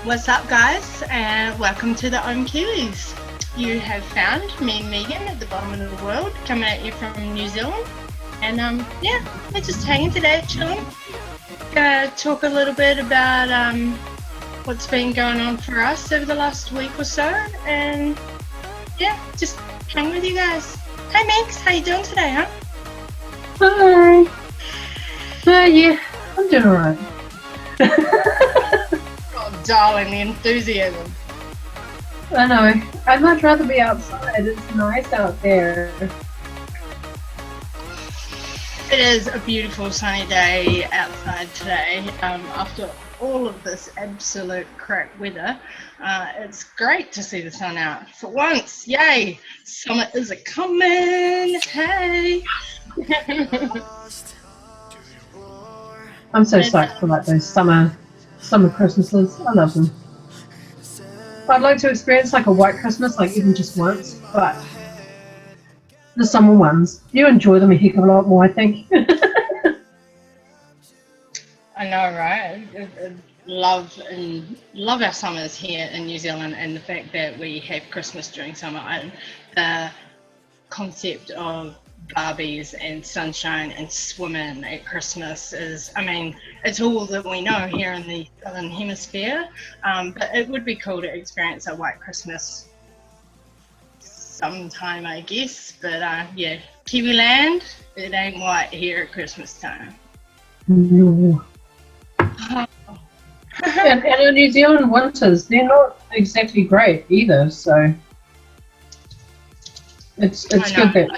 What's up, guys, and welcome to the Ohm Kiwis. You have found me, Megan, at the bottom of the world, coming at you from New Zealand. And yeah, we're just hanging today, chilling. Gonna talk a little bit about what's been going on for us over the last week or so, and yeah, just hang with you guys. Hey, Megs, how you doing today, huh? Hi. Yeah, I'm doing alright. Oh, darling, the enthusiasm. I know. I'd much rather be outside. It's nice out there. It is a beautiful sunny day outside today. After all of this absolute crap weather, it's great to see the sun out for once. Yay! Summer is a coming. Hey. I'm so psyched for like those summer Christmases. I love them. I'd like to experience like a white Christmas, like even just once, but the summer ones, you enjoy them a heck of a lot more, I think. I know, right? Love our summers here in New Zealand, and the fact that we have Christmas during summer. And the concept of Barbies and sunshine and swimming at Christmas is, I mean, it's all that we know here in the Southern Hemisphere. But it would be cool to experience a white Christmas sometime, I guess. But yeah, Kiwi land, it ain't white here at Christmas time. No. And in New Zealand winters, they're not exactly great either, so it's good that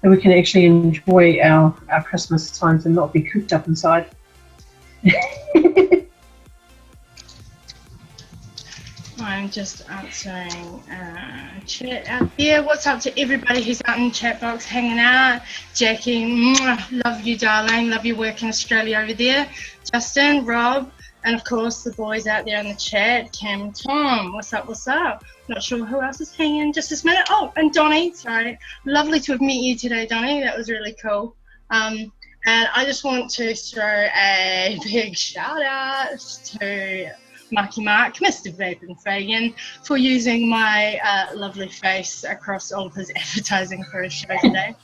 we can actually enjoy our Christmas times and not be cooped up inside. I'm just answering chat out there. What's up to everybody who's out in the chat box hanging out? Jackie, mwah, love you, darling. Love your work in Australia over there. Justin, Rob, and of course the boys out there in the chat. Cam and Tom, what's up, what's up? Not sure who else is hanging just this minute. Oh, and Donnie, sorry. Lovely to have met you today, Donnie. That was really cool. And I just want to throw a big shout out to Marky Mark, Mr. Vaping Fagan, for using my lovely face across all of his advertising for his show today.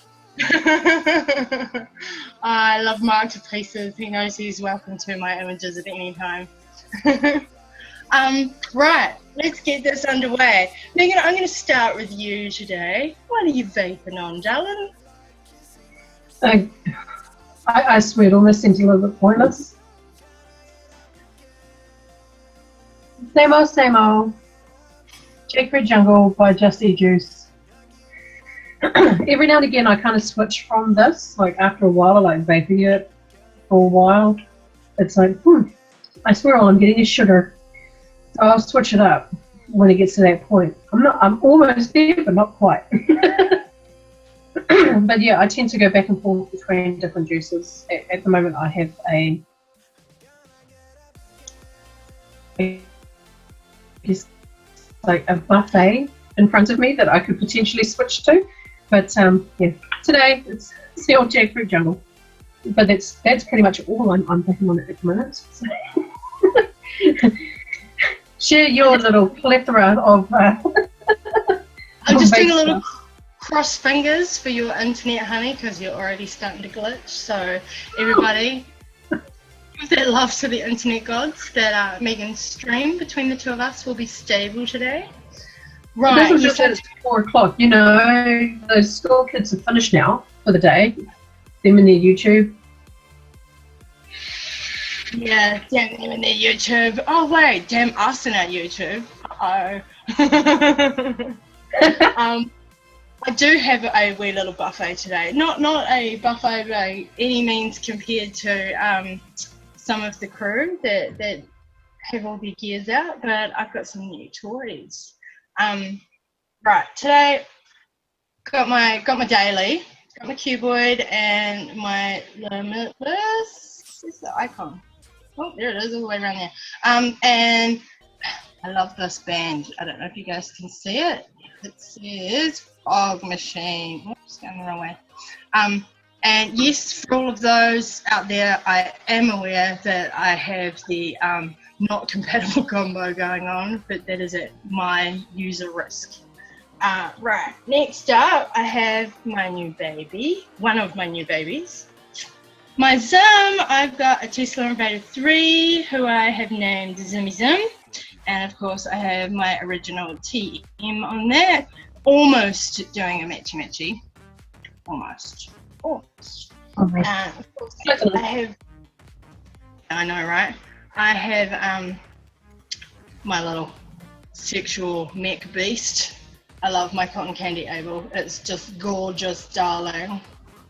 I love Mark to pieces. He knows he's welcome to my images at any time. Right, let's get this underway. Megan, I'm going to start with you today. What are you vaping on, darling? I swear it almost seems a little bit pointless. Same old. Jackfruit Jungle by Just Eat Juice. Every now and again I kind of switch from this, like after a while I like vaping it for a while. It's like, I swear all I'm getting is sugar. So I'll switch it up when it gets to that point. I'm almost there, but not quite. But yeah, I tend to go back and forth between different juices. At the moment I have like a buffet in front of me that I could potentially switch to, but yeah, today it's the old Jackfruit Jungle, but that's pretty much all I'm picking on at the minute. So share your little plethora of I'm just doing a little cross fingers for your internet, honey, because you're already starting to glitch. So everybody, give that love to the internet gods that Megan's stream between the two of us will be stable today. Right. This was just at 4 o'clock. You know, those school kids are finished now for the day. Them in their YouTube. Yeah, damn them in their YouTube. Oh wait, damn us in our YouTube. I do have a wee little buffet today. Not a buffet by any means compared to some of the crew that have all their gears out, but I've got some new toys. Right, today got my daily, got my cuboid and my limitless. Where's the icon? Oh, there it is, all the way around there. And I love this band. I don't know if you guys can see it. It says Fog Machine. Oops, going the wrong way. And yes, for all of those out there, I am aware that I have the not compatible combo going on, but that is at my user risk. Right, next up, I have my new baby, one of my new babies. My Zim, I've got a Tesla Invader 3, who I have named Zimmy Zim. And of course, I have my original TM on there. Almost doing a matchy-matchy. Almost. Of course, I have, I know, right? I have my little sexual mech beast. I love my cotton candy Able. It's just gorgeous, darling,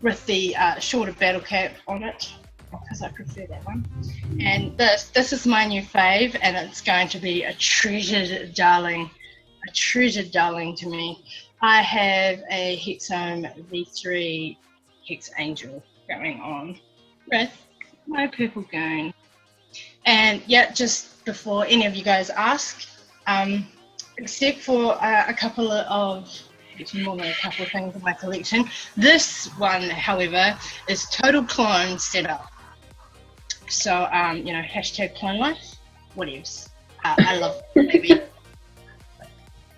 with the shorter battle cap on it, because I prefer that one. And this is my new fave, and it's going to be a treasured darling to me. I have a Hexome V3 Hex Angel going on with my purple goon. And yeah, just before any of you guys ask, except for a couple of, actually more than a couple of things in my collection, this one, however, is total clone setup. So, you know, hashtag clone life, whatevs. I love it, baby.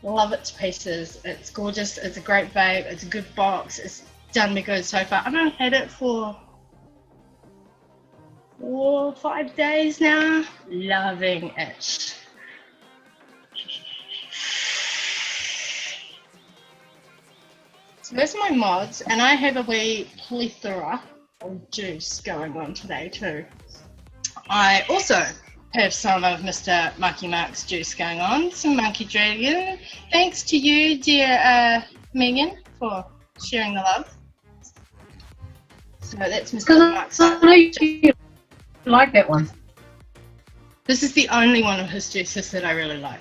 Love it to pieces. It's gorgeous. It's a great vape. It's a good box. It's done me good so far. I've only had it for 4 or 5 days now. Loving it. So those are my mods, and I have a wee plethora of juice going on today too. I also have some of Mr. Marky Mark's juice going on, some Monkey Dragon. Thanks to you, dear Megan, for sharing the love. So that's Mr. Mark's. I know you like that one. This is the only one of his juices that I really like.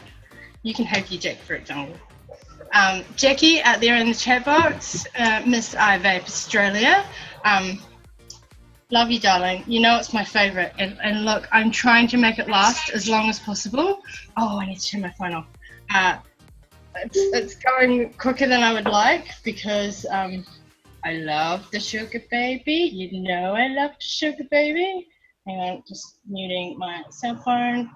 You can have your jackfruit jungle. Jackie out there in the chat box, Miss I Vape Australia. Love you, darling. You know it's my favourite. And look, I'm trying to make it last as long as possible. Oh, I need to turn my phone off. It's going quicker than I would like because I love the sugar baby. You know I love the sugar baby. Hang on, just muting my cell phone.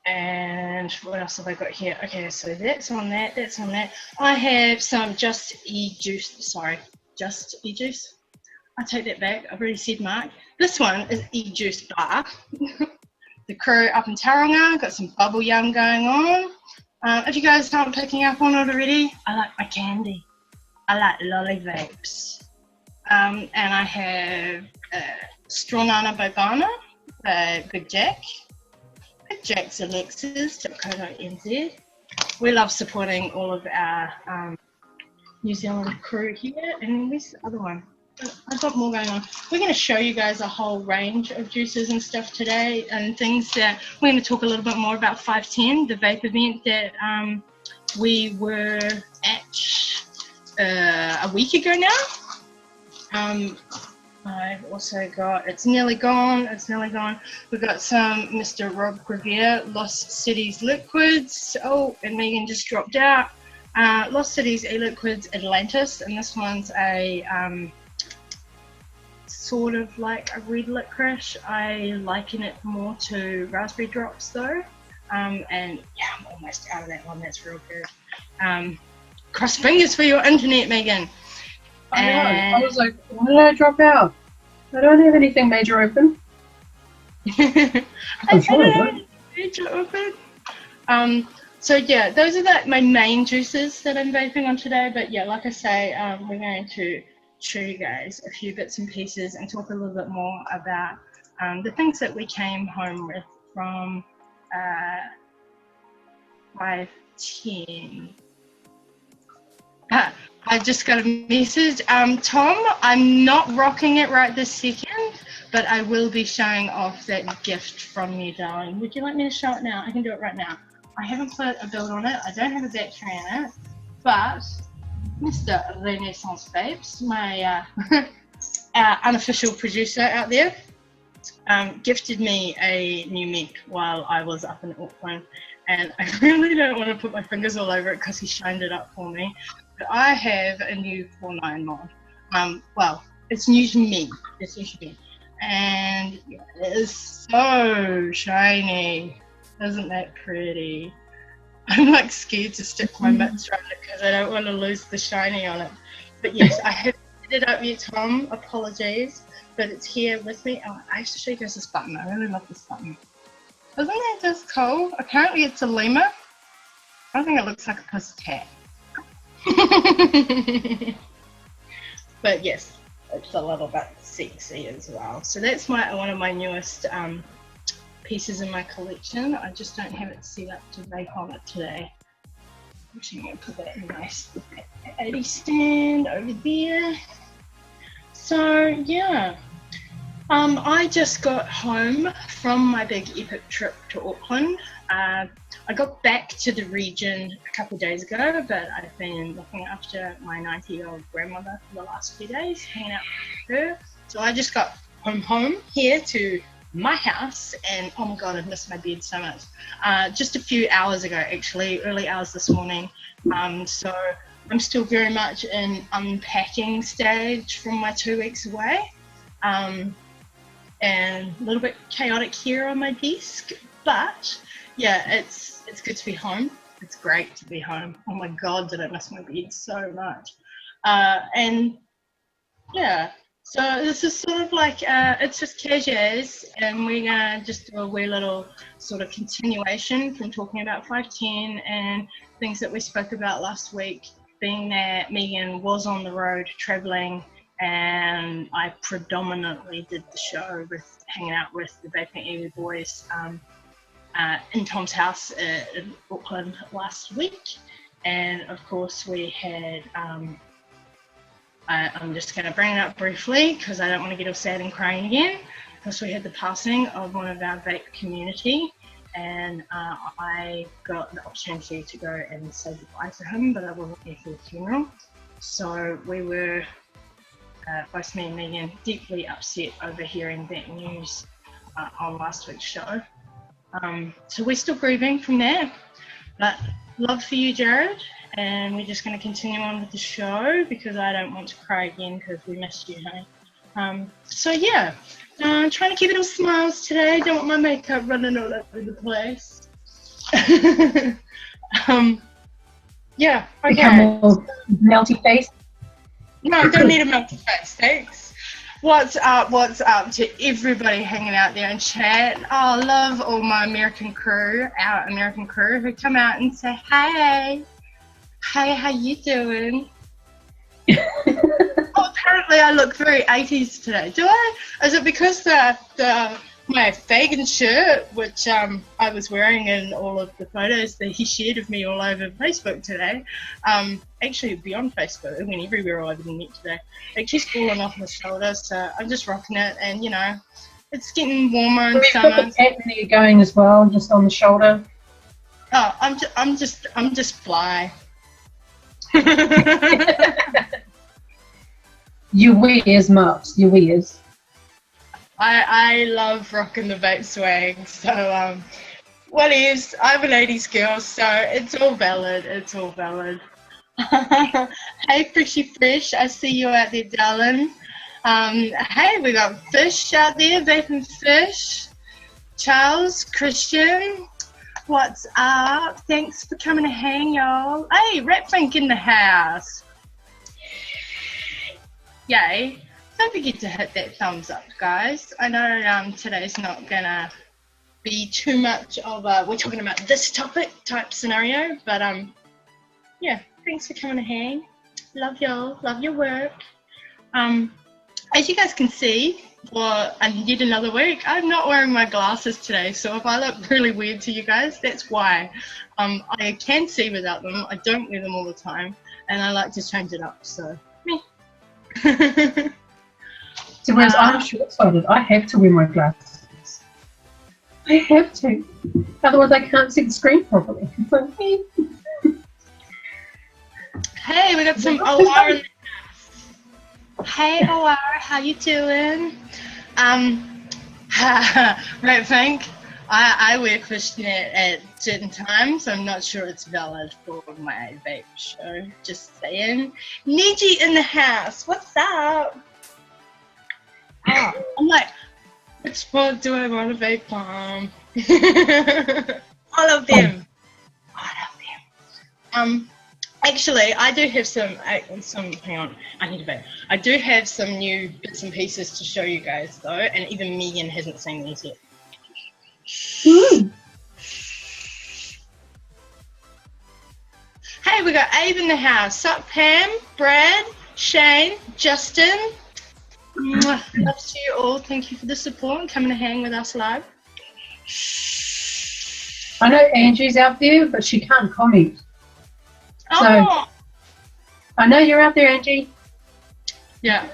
And what else have I got here? Okay, so that's on that, that's on that. I have some Just E Juice, Just E Juice. I take that back, I've already said Mark. This one is E Juice Bar. The crew up in Tauranga, got some bubble yum going on. If you guys aren't picking up on it already, I like my candy. I like lolly vapes. And I have Stronana Bobana, Good Jack. Jack's Elixirs.co.nz. We love supporting all of our New Zealand crew here. And where's the other one? I've got more going on. We're going to show you guys a whole range of juices and stuff today, and things that we're going to talk a little bit more about 510, the vape event that we were at a week ago now. I've also got, it's nearly gone. We've got some Mr. Rob Revere, Lost Cities Liquids. Oh, and Megan just dropped out. Lost Cities E-Liquids Atlantis, and this one's a sort of like a red licorice. I liken it more to raspberry drops though. And yeah, I'm almost out of that one. That's real good. Cross fingers for your internet, Megan. I know. I was like, why did I drop out? I don't have anything major open. I don't have anything major open. So yeah, those are my main juices that I'm vaping on today. But yeah, like I say, we're going to show you guys a few bits and pieces and talk a little bit more about the things that we came home with from 510. I just got a message. Tom, I'm not rocking it right this second, but I will be showing off that gift from you, darling. Would you like me to show it now? I can do it right now. I haven't put a build on it. I don't have a battery in it, but Mr. Renaissance Vapes, my unofficial producer out there, gifted me a new mic while I was up in Auckland, and I really don't want to put my fingers all over it because he shined it up for me. But I have a new 4.9 mod. Well, it's new to me. It's new to me, and yeah, it is so shiny. Isn't that pretty? I'm like scared to stick my mitts around it because I don't want to lose the shiny on it. But yes, I haven't set it up yet, Tom. Apologies. But it's here with me. Oh, I have to show you guys this button. I really love this button. Isn't that just cool? Apparently it's a lemur. I think it looks like a pussy cat. But yes, it's a little bit sexy as well. So that's one of my newest pieces in my collection. I just don't have it set up to vape on it today. I'm actually going to put that in my 80 stand over there. So yeah, I just got home from my big epic trip to Auckland. I got back to the region a couple of days ago, but I've been looking after my 90-year-old grandmother for the last few days, hanging out with her. So I just got home here to my house, and oh my god, I've missed my bed so much. Just a few hours ago, actually, early hours this morning. So I'm still very much in unpacking stage from my 2 weeks away. And a little bit chaotic here on my desk, but yeah, it's good to be home. It's great to be home. Oh my god, did I miss my bed so much. And yeah, so this is sort of like, it's just casuals, and we're gonna just do a wee little sort of continuation from talking about 510 and things that we spoke about last week, being that Megan was on the road traveling, and I predominantly did the show with hanging out with the Vaping Iwi boys in Tom's house in Auckland last week. And of course we had, I'm just going to bring it up briefly because I don't want to get all sad and crying again. Because we had the passing of one of our vape community, and I got the opportunity to go and say goodbye to him, but I wasn't there for the funeral. So we were, both me and Megan, deeply upset over hearing that news on last week's show. So we're still grieving from that, but love for you, Jared, and we're just going to continue on with the show because I don't want to cry again because we missed you, hey? So yeah, I'm trying to keep it all smiles today. Don't want my makeup running all over the place. Yeah, okay. Become more melty face. No, I don't need a melty face, thanks. What's up to everybody hanging out there in chat? Oh, I love all my American crew, our American crew, who come out and say, hey, how you doing? Oh, apparently I look very 80s today. Do I? Is it because my Fagin shirt, which I was wearing in all of the photos that he shared of me all over Facebook today, actually beyond Facebook, it went everywhere all over the net today. Actually's fallen off my shoulder, so I'm just rocking it, and you know, it's getting warmer in summer. We've got the pattern there going as well, just on the shoulder. Oh, I'm just fly. Your wears, Marks, your wears. I love rocking the vape swag, so what is, I'm an 80s girl, so it's all valid, it's all valid. Hey Frishy Fresh, I see you out there, darling. Hey, we got Fish out there, Vaping Fish. Charles, Christian, what's up? Thanks for coming to hang, y'all. Hey, Rapfink in the house. Yay. Don't forget to hit that thumbs up, guys. I know today's not gonna be too much of a we're talking about this topic type scenario, but yeah, thanks for coming to hang. Love y'all, love your work. As you guys can see, and yet another week, I'm not wearing my glasses today, so if I look really weird to you guys, that's why. I can see without them. I don't wear them all the time, and I like to change it up, so me. So whereas I'm short-sighted, I have to wear my glasses. I have to. Otherwise I can't see the screen properly. It's like, hey, we got some OR in the house. Hey OR, how you doing? Right, Frank. I wear fishnet at certain times. I'm not sure it's valid for my vape show. Just saying. Niji in the house. What's up? Oh, I'm like, which spot do I want to vape on? All of them. Actually, I do have some. Hang on, I need to vape. I do have some new bits and pieces to show you guys though, and even Megan hasn't seen these yet. Hey, we got Abe in the house. Sup, Pam, Brad, Shane, Justin. Love to you all. Thank you for the support and coming to hang with us live. I know Angie's out there, but she can't comment. Oh. So, I know you're out there, Angie. Yeah.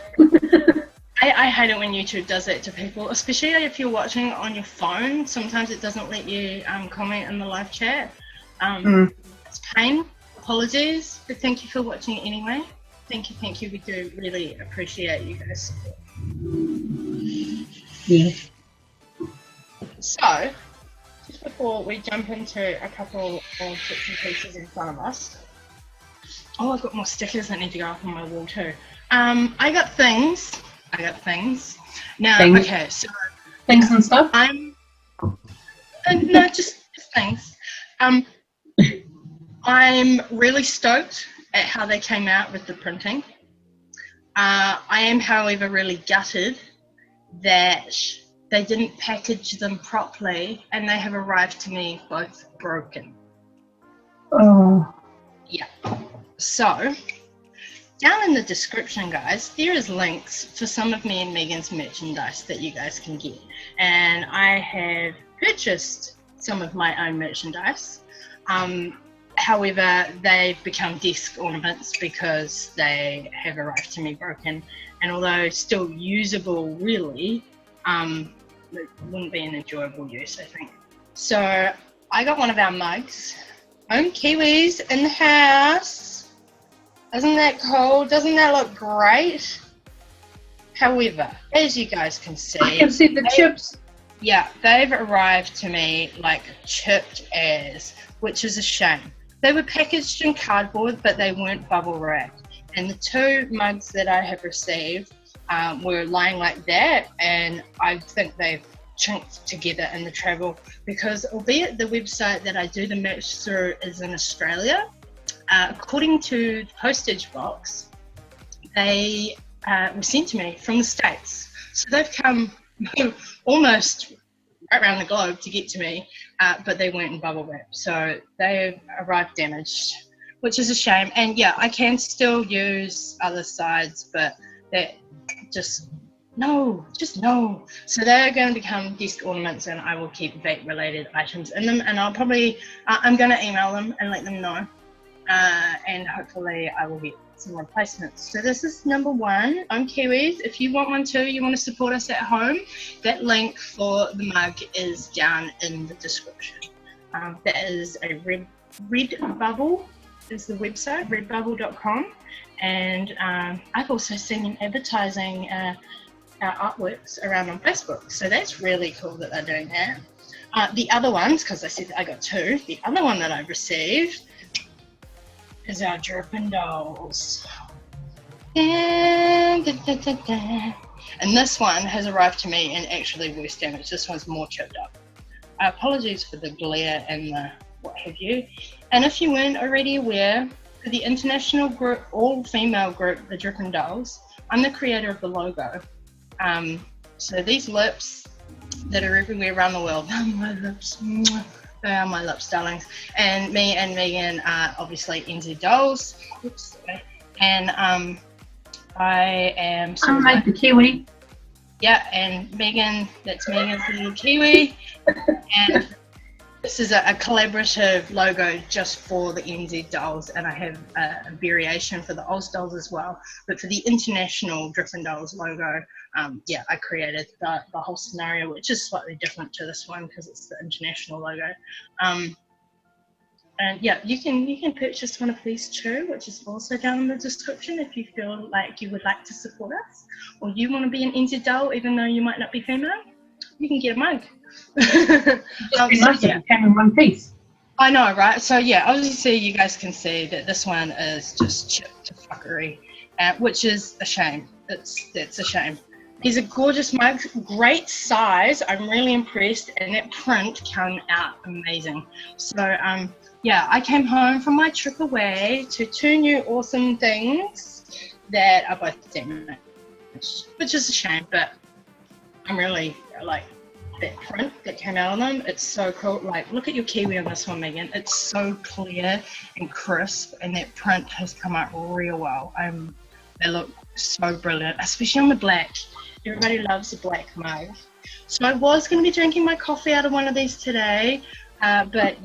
I hate it when YouTube does that to people, especially if you're watching on your phone. Sometimes it doesn't let you comment in the live chat. It's pain. Apologies, but thank you for watching anyway. Thank you. We do really appreciate you guys' support. Yeah. So, just before we jump into a couple of bits and pieces in front of us. Oh, I've got more stickers that need to go up on my wall too. I got things. Now, things. Okay, so things and stuff. No, just things. I'm really stoked at how they came out with the printing. I am, however, really gutted that they didn't package them properly, and they have arrived to me both broken. Oh. Yeah. So, down in the description, guys, there is links for some of me and Megan's merchandise that you guys can get. And I have purchased some of my own merchandise. However, they've become desk ornaments because they have arrived to me broken. And although still usable, really, it wouldn't be an enjoyable use, I think. So, I got one of our mugs. Ohm Kiwis in the house. Isn't that cool? Doesn't that look great? However, as you guys can see, I can see the chips. Yeah, they've arrived to me like chipped as, which is a shame. They were packaged in cardboard, but they weren't bubble wrapped. And the two mugs that I have received were lying like that, and I think they've chunked together in the travel because albeit the website that I do the merch through is in Australia, according to the postage box, they were sent to me from the States. So they've come almost right around the globe to get to me, but they weren't in bubble wrap. So they arrived damaged, which is a shame. And yeah, I can still use other sides, but that no. So they're going to become desk ornaments, and I will keep vape related items in them. And I'll probably, I'm going to email them and let them know. And hopefully I will get some replacements. So this is number one, Ohm Kiwis. If you want one too, you want to support us at home, that link for the mug is down in the description. That is a Redbubble is the website, redbubble.com. And I've also seen them advertising our artworks around on Facebook. So that's really cool that they're doing that. The other ones, because I said that I got two, the other one that I received is our DRIPPIN. And this one has arrived to me in actually worse damage. This one's more chipped up. Apologies for the glare and the what have you. And if you weren't already aware, for the international group, all-female group, the DRIPPIN, I'm the creator of the logo. So these lips that are everywhere around the world, my lips, they are my lips, darlings. And me and Megan are obviously NZDOLLS. Oops, sorry. And I am... I made the kiwi. Yeah, and Megan, that's Megan's little kiwi. And this is a collaborative logo just for the NZDOLLS, and I have a variation for the OZDOLLS as well. But for the international DRIPPIN logo, yeah, I created the whole scenario, which is slightly different to this one because it's the international logo. And yeah, you can purchase one of these too, which is also down in the description if you feel like you would like to support us, or you want to be an NZDOLL even though you might not be female. you can get a mug. Just be nice if it came in one piece. I know, right? So yeah, obviously you guys can see that this one is just chipped to fuckery, which is a shame. That's a shame. These are gorgeous mugs, great size. I'm really impressed, and that print came out amazing. So yeah, I came home from my trip away to 2 new awesome things that are both damaged, which is a shame, but I'm really like that print that came out on them. It's so cool. Like, look at your kiwi on this one, Megan. It's so clear and crisp, and that print has come out real well. They look so brilliant, especially on the black. Everybody loves a black mug. So I was going to be drinking my coffee out of one of these today, but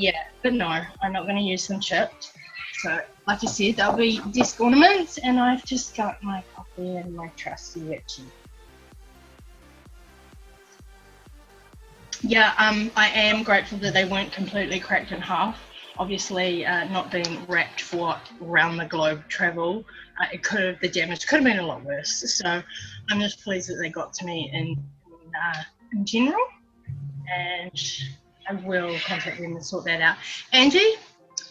no, I'm not going to use them chipped. So like I said, they'll be desk ornaments, and I've just got my coffee and my trusty Richie. Yeah, I am grateful that they weren't completely cracked in half. Obviously, not being wrapped for around the globe travel, the damage could have been a lot worse. So I'm just pleased that they got to me in general, and I will contact them and sort that out. Angie,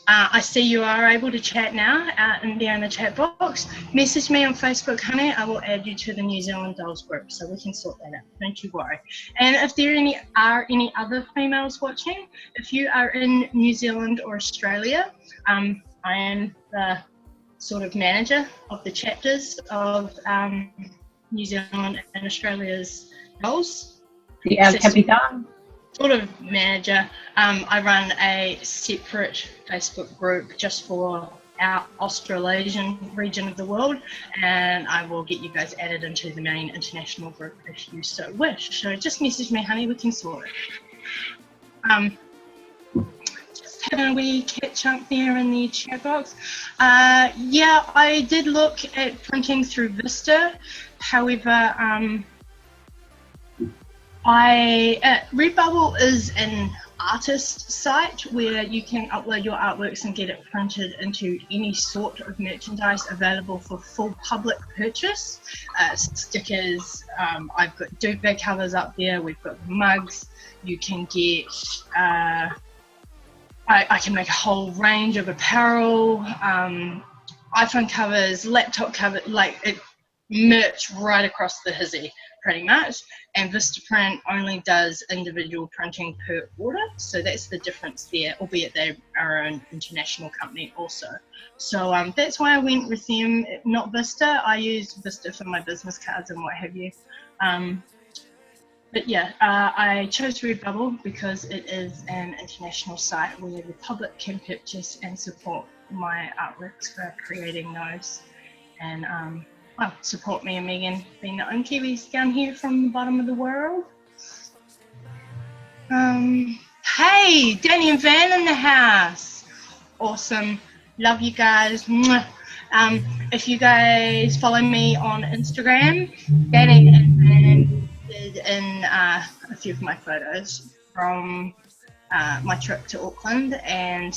I see you are able to chat now in the chat box. Message me on Facebook, honey. I will add you to the New Zealand Dolls group so we can sort that out. Don't you worry. And if there are any other females watching, if you are in New Zealand or Australia, I am the sort of manager of the chapters of New Zealand and Australia's dolls. The El Capitan. Sort of manager. I run a separate Facebook group just for our Australasian region of the world, and I will get you guys added into the main international group if you so wish. So just message me, honey, we can sort it. Just having a wee catch up there in the chat box. Yeah, I did look at printing through Vista. However, Redbubble is an artist site where you can upload your artworks and get it printed into any sort of merchandise available for full public purchase. Stickers, I've got duvet covers up there, we've got mugs, you can get, I can make a whole range of apparel, iPhone covers, laptop covers, like merch right across the hizzy. Pretty much, and Vistaprint only does individual printing per order, so that's the difference there, albeit they are an international company also. So that's why I went with them, not Vista. I use Vista for my business cards and what have you. But yeah, I chose Redbubble because it is an international site where the public can purchase and support my artworks for creating those. And well, support me and Megan being the Ohm Kiwis down here from the bottom of the world. Hey, Danny and Van in the house. Awesome. Love you guys. If you guys follow me on Instagram, Danny and Van did in a few of my photos from my trip to Auckland, and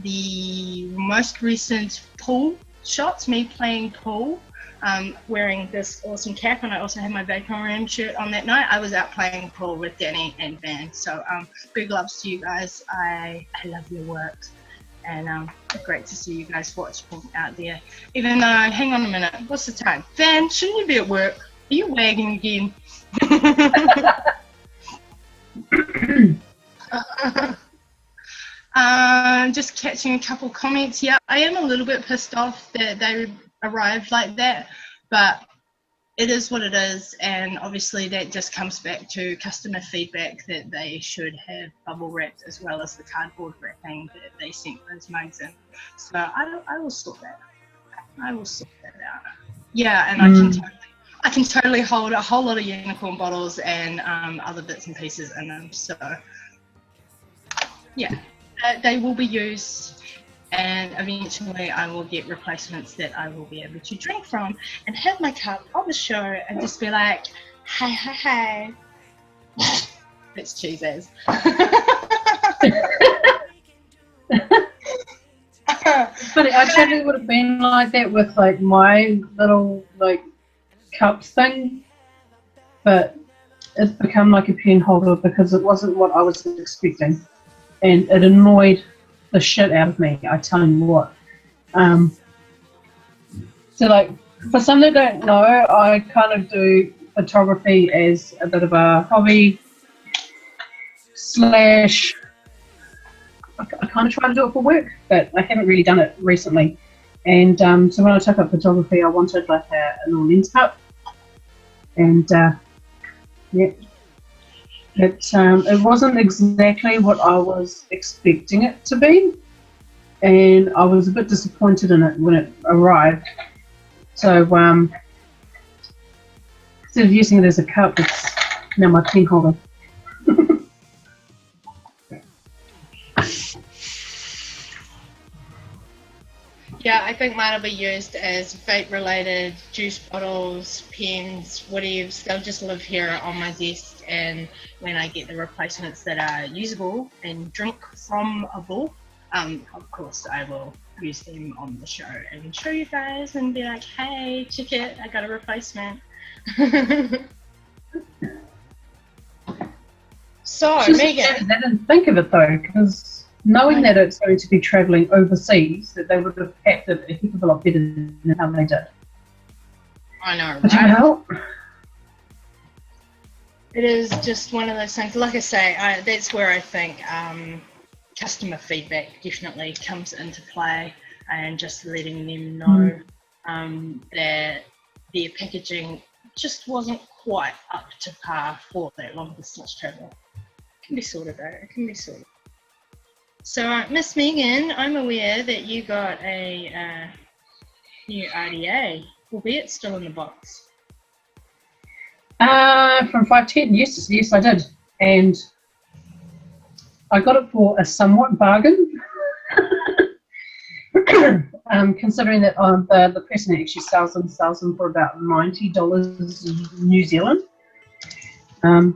the most recent pool shots, me playing pool. Wearing this awesome cap, and I also had my Vaping Room shirt on that night. I was out playing pool with Danny and Van. So big loves to you guys. I love your work, and great to see you guys watching out there. Even though, hang on a minute, what's the time? Van, shouldn't you be at work? Are you wagging again? Just catching a couple comments. Yeah, I am a little bit pissed off that they arrived like that, but it is what it is, and obviously that just comes back to customer feedback that they should have bubble wrapped as well as the cardboard wrapping that they sent those mugs in. So I will sort that out. I will sort that out. Yeah, and I can totally hold a whole lot of unicorn bottles and other bits and pieces in them. So yeah, they will be used. And eventually I will get replacements that I will be able to drink from and have my cup on the show and just be like, hey, hey, hey. It's cheese as. But I totally would have been like that with like my little like cups thing, but it's become like a pen holder because it wasn't what I was expecting, and it annoyed the shit out of me. I tell you what. So like, for some that don't know, I kind of do photography as a bit of a hobby slash. I kind of try to do it for work, but I haven't really done it recently. And so when I took up photography, I wanted like a little lens cup, and yeah, it wasn't exactly what I was expecting it to be, and I was a bit disappointed in it when it arrived. So instead of using it as a cup, it's now my pen holder. Yeah, I think mine will be used as vape-related juice bottles, pens, whatevs. They'll just live here on my desk, and when I get the replacements that are usable and drink from a bowl, of course I will use them on the show and show you guys and be like, hey, check it, I got a replacement. So, Megan. I didn't think of it though, because knowing that it's going to be travelling overseas, that they would have packed it a heck of a lot better than how they did. I know, But you right? know, It is just one of those things. Like I say, that's where I think customer feedback definitely comes into play, and just letting them know that their packaging just wasn't quite up to par for that long distance travel. It can be sorted though. It can be sorted. So, Miss Megan, I'm aware that you got a new RDA, albeit still in the box. from 510, yes I did. And I got it for a somewhat bargain. Considering that the person that actually sells them for about $90 New Zealand. I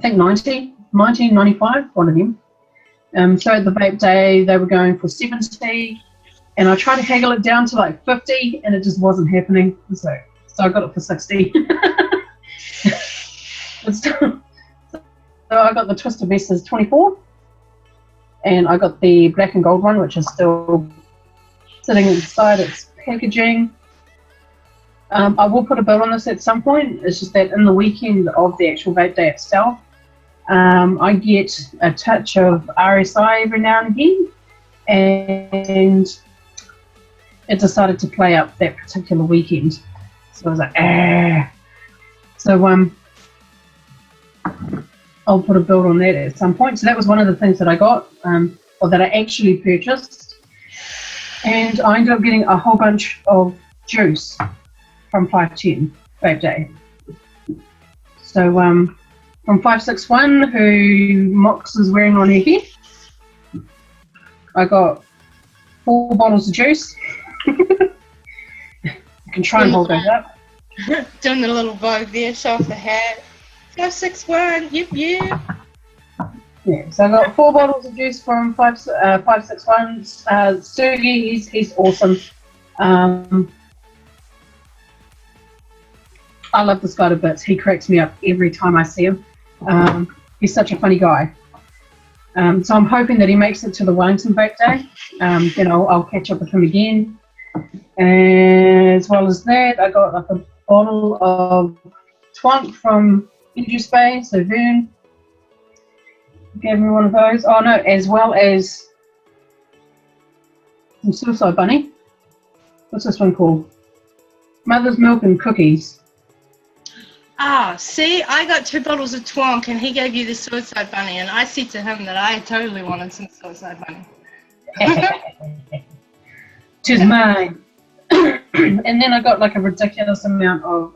think 19.95, one of them. So at the vape day, they were going for 70, and I tried to haggle it down to like 50, and it just wasn't happening. So I got it for 60. So I got the Twisted Messes 24, and I got the black and gold one, which is still sitting inside its packaging. I will put a bill on this at some point. It's just that in the weekend of the actual vape day itself, I get a touch of RSI every now and again, and it decided to play up that particular weekend. So I was like, ah. So I'll put a bill on that at some point. So that was one of the things that I got, or that I actually purchased, and I ended up getting a whole bunch of juice from 510 Vape Day. So from 561, who Mox is wearing on her head, I got 4 bottles of juice. You can try and hold those up. Doing the little Vogue there, show off the hat. 561, yep. Yeah, so I got 4 bottles of juice from 561. Sergey, he's awesome. I love this guy to bits. He cracks me up every time I see him. He's such a funny guy. So I'm hoping that he makes it to the Wellington Vape Day. Then I'll catch up with him again. And as well as that, I got like a bottle of Twunk from Juice Bay, so Vern gave me one of those. Oh no, as well as some Suicide Bunny. What's this one called? Mother's Milk and Cookies. Ah, see, I got 2 bottles of Twonk, and he gave you the Suicide Bunny, and I said to him that I totally wanted some Suicide Bunny. Tis mine. And then I got like a ridiculous amount of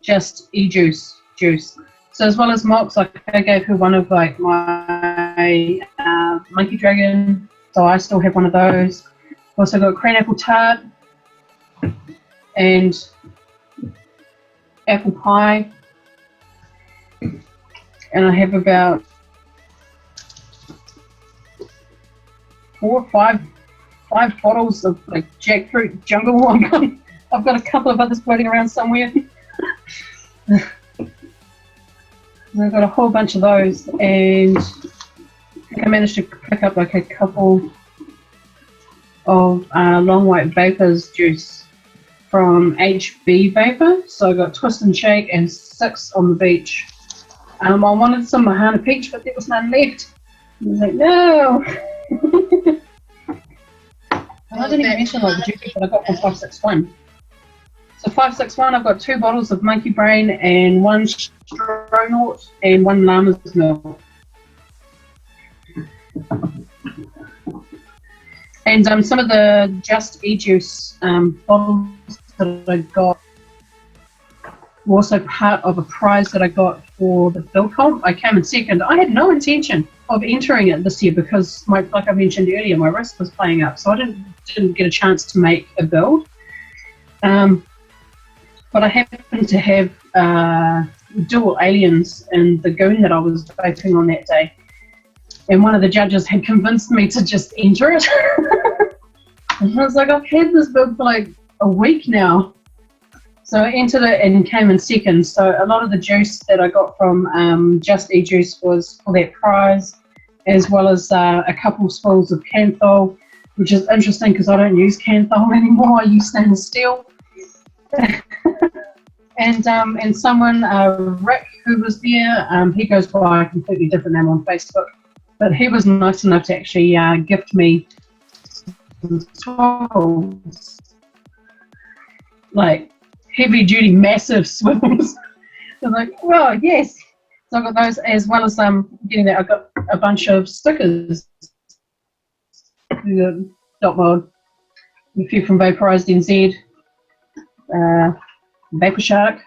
just juice. So as well as Mox, like I gave her one of like my Monkey Dragon, so I still have one of those. Also got Crane Apple Tart and apple pie, and I have about 4 or 5 bottles of like jackfruit jungle. I've got a couple of others floating around somewhere. I got a whole bunch of those, and I managed to pick up like a couple of long white Vapers juice from HB Vapor. So I got Twist and Shake and 6 on the beach. I wanted some Mahana Peach, but there was none left. I was like, no. I didn't even mention like the juices that I got from 561. So 561, I've got 2 bottles of Monkey Brain and 1 Stronort and 1 Llama's Milk. And some of the Just E-Juice bottles that I got were also part of a prize that I got for the build comp. I came in second. I had no intention of entering it this year because, like I mentioned earlier, my wrist was playing up, so I didn't get a chance to make a build. But I happened to have dual aliens in the goon that I was vaping on that day. And one of the judges had convinced me to just enter it. And I was like, I've had this build for like a week now. So I entered it and came in second. So a lot of the juice that I got from Just E-Juice was for that prize, as well as a couple spools of Canthol, which is interesting because I don't use Canthol anymore. I use stainless steel. And someone, Rick, who was there, he goes by a completely different name on Facebook, but he was nice enough to actually gift me some swivels, like heavy duty, massive swivels. I was like, well, yes. So I got those, as well as getting that. I got a bunch of stickers. Dot mod, a few from Vaporized NZ. Vapor Shark,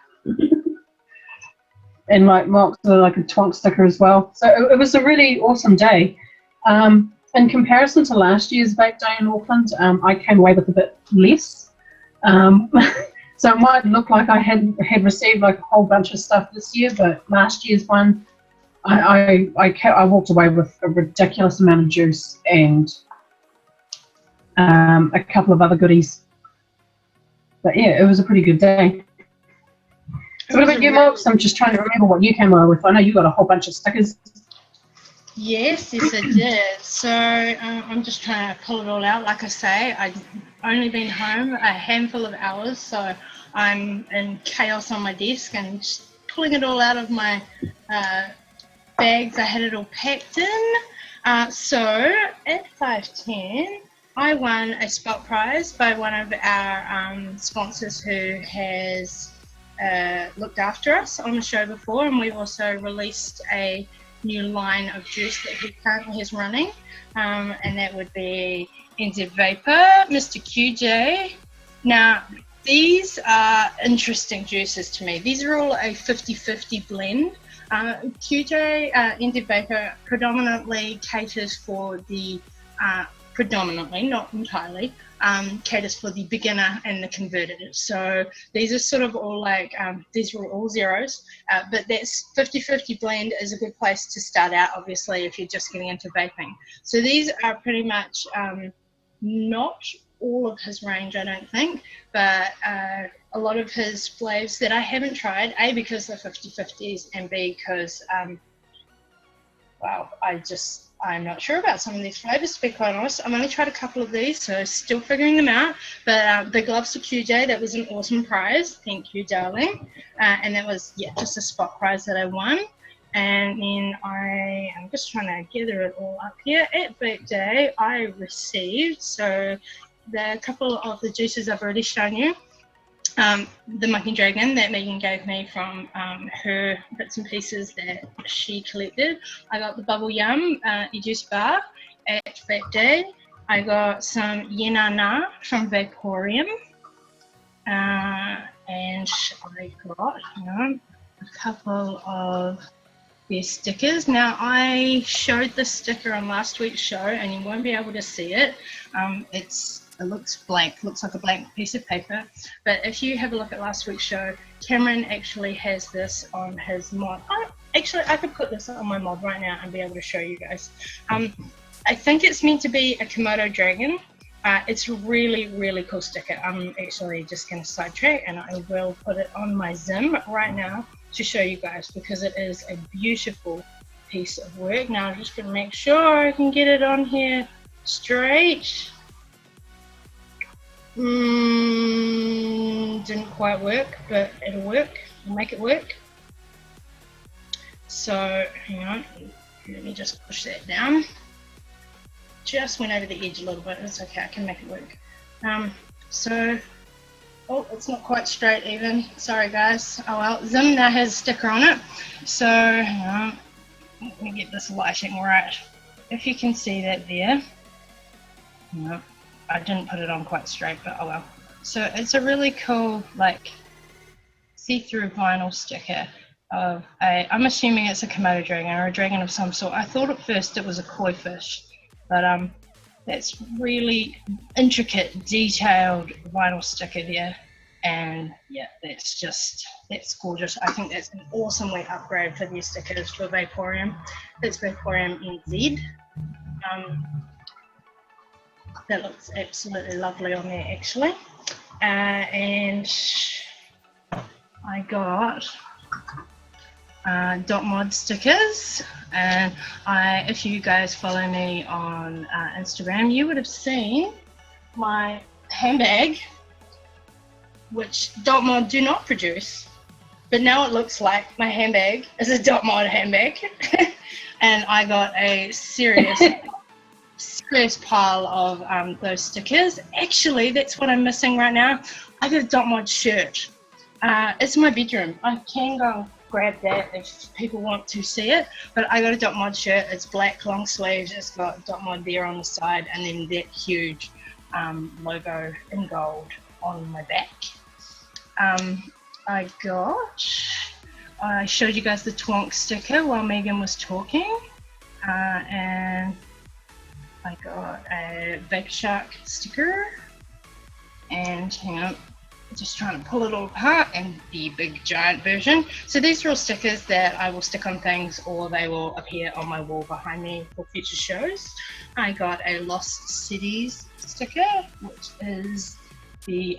and like MOXLEY, like a twonk sticker as well. So it was a really awesome day. In comparison to last year's Vape Day in Auckland, I came away with a bit less. So it might look like I had received like a whole bunch of stuff this year, but last year's one, I walked away with a ridiculous amount of juice and a couple of other goodies. But yeah, it was a pretty good day. So what about you, Mox? I'm just trying to remember what you came away with. I know you got a whole bunch of stickers. Yes, I did. So I'm just trying to pull it all out. Like I say, I've only been home a handful of hours, so I'm in chaos on my desk and just pulling it all out of my bags. I had it all packed in. So at 510, I won a spot prize by one of our sponsors who has looked after us on the show before, and we've also released a new line of juice that he currently has running, and that would be NZ Vapor, Mr. QJ. Now, these are interesting juices to me. These are all a 50-50 blend. QJ, NZ Vapor, predominantly caters for the predominantly, not entirely, caters for the beginner and the converted. So these are sort of all like, these are all zeros, but that's 50-50 blend is a good place to start out, obviously, if you're just getting into vaping. So these are pretty much not all of his range, I don't think, but a lot of his flavors that I haven't tried, A, because they're 50-50s, and B, because, wow, I'm not sure about some of these flavors, to be quite honest. I've only tried a couple of these, so still figuring them out. But big loves to QJ. That was an awesome prize. Thank you, darling. And that was, yeah, just a spot prize that I won. And then I'm just trying to gather it all up here. At Vape Day, I received, so the couple of the juices I've already shown you. The Monkey Dragon that Megan gave me from her bits and pieces that she collected. I got the Bubble Yum e-juice bar at Vape Day. I got some Yenana from Vaporium. And I got a couple of their stickers. Now, I showed this sticker on last week's show, and you won't be able to see it. It looks blank, looks like a blank piece of paper. But if you have a look at last week's show, Cameron actually has this on his mod. Actually, I could put this on my mod right now and be able to show you guys. I think it's meant to be a Komodo dragon. It's a really, really cool sticker. I'm actually just going to sidetrack, and I will put it on my Zim right now to show you guys because it is a beautiful piece of work. Now I'm just going to make sure I can get it on here straight. Didn't quite work, but it'll work. We'll make it work. So hang on, let me just push that down. Just went over the edge a little bit. It's okay, I can make it work. So, oh, it's not quite straight even. Sorry guys. Oh well, Zim now has a sticker on it. So hang on, let me get this lighting right. If you can see that there. No, I didn't put it on quite straight, but oh well. So it's a really cool, like, see-through vinyl sticker of a, I'm assuming it's a Komodo dragon or a dragon of some sort. I thought at first it was a koi fish, but that's really intricate, detailed vinyl sticker there. And yeah, that's gorgeous. I think that's an awesome way upgrade for these stickers for Vaporium. That's Vaporium NZ. That looks absolutely lovely on there actually. And I got dot mod stickers, and if you guys follow me on Instagram, you would have seen my handbag, which dot mod do not produce, but now it looks like my handbag is a dot mod handbag. And I got a serious pile of those stickers. Actually, that's what I'm missing right now. I got a dot mod shirt. It's in my bedroom. I can go grab that if people want to see it, but I got a dot mod shirt. It's black, long sleeves. It's got dot mod there on the side, and then that huge logo in gold on my back. I showed you guys the Twonk sticker while Megan was talking, and I got a Vapor Shark sticker, and hang on, just trying to pull it all apart, and the big giant version. So these are all stickers that I will stick on things, or they will appear on my wall behind me for future shows. I got a Lost Cities sticker, which is the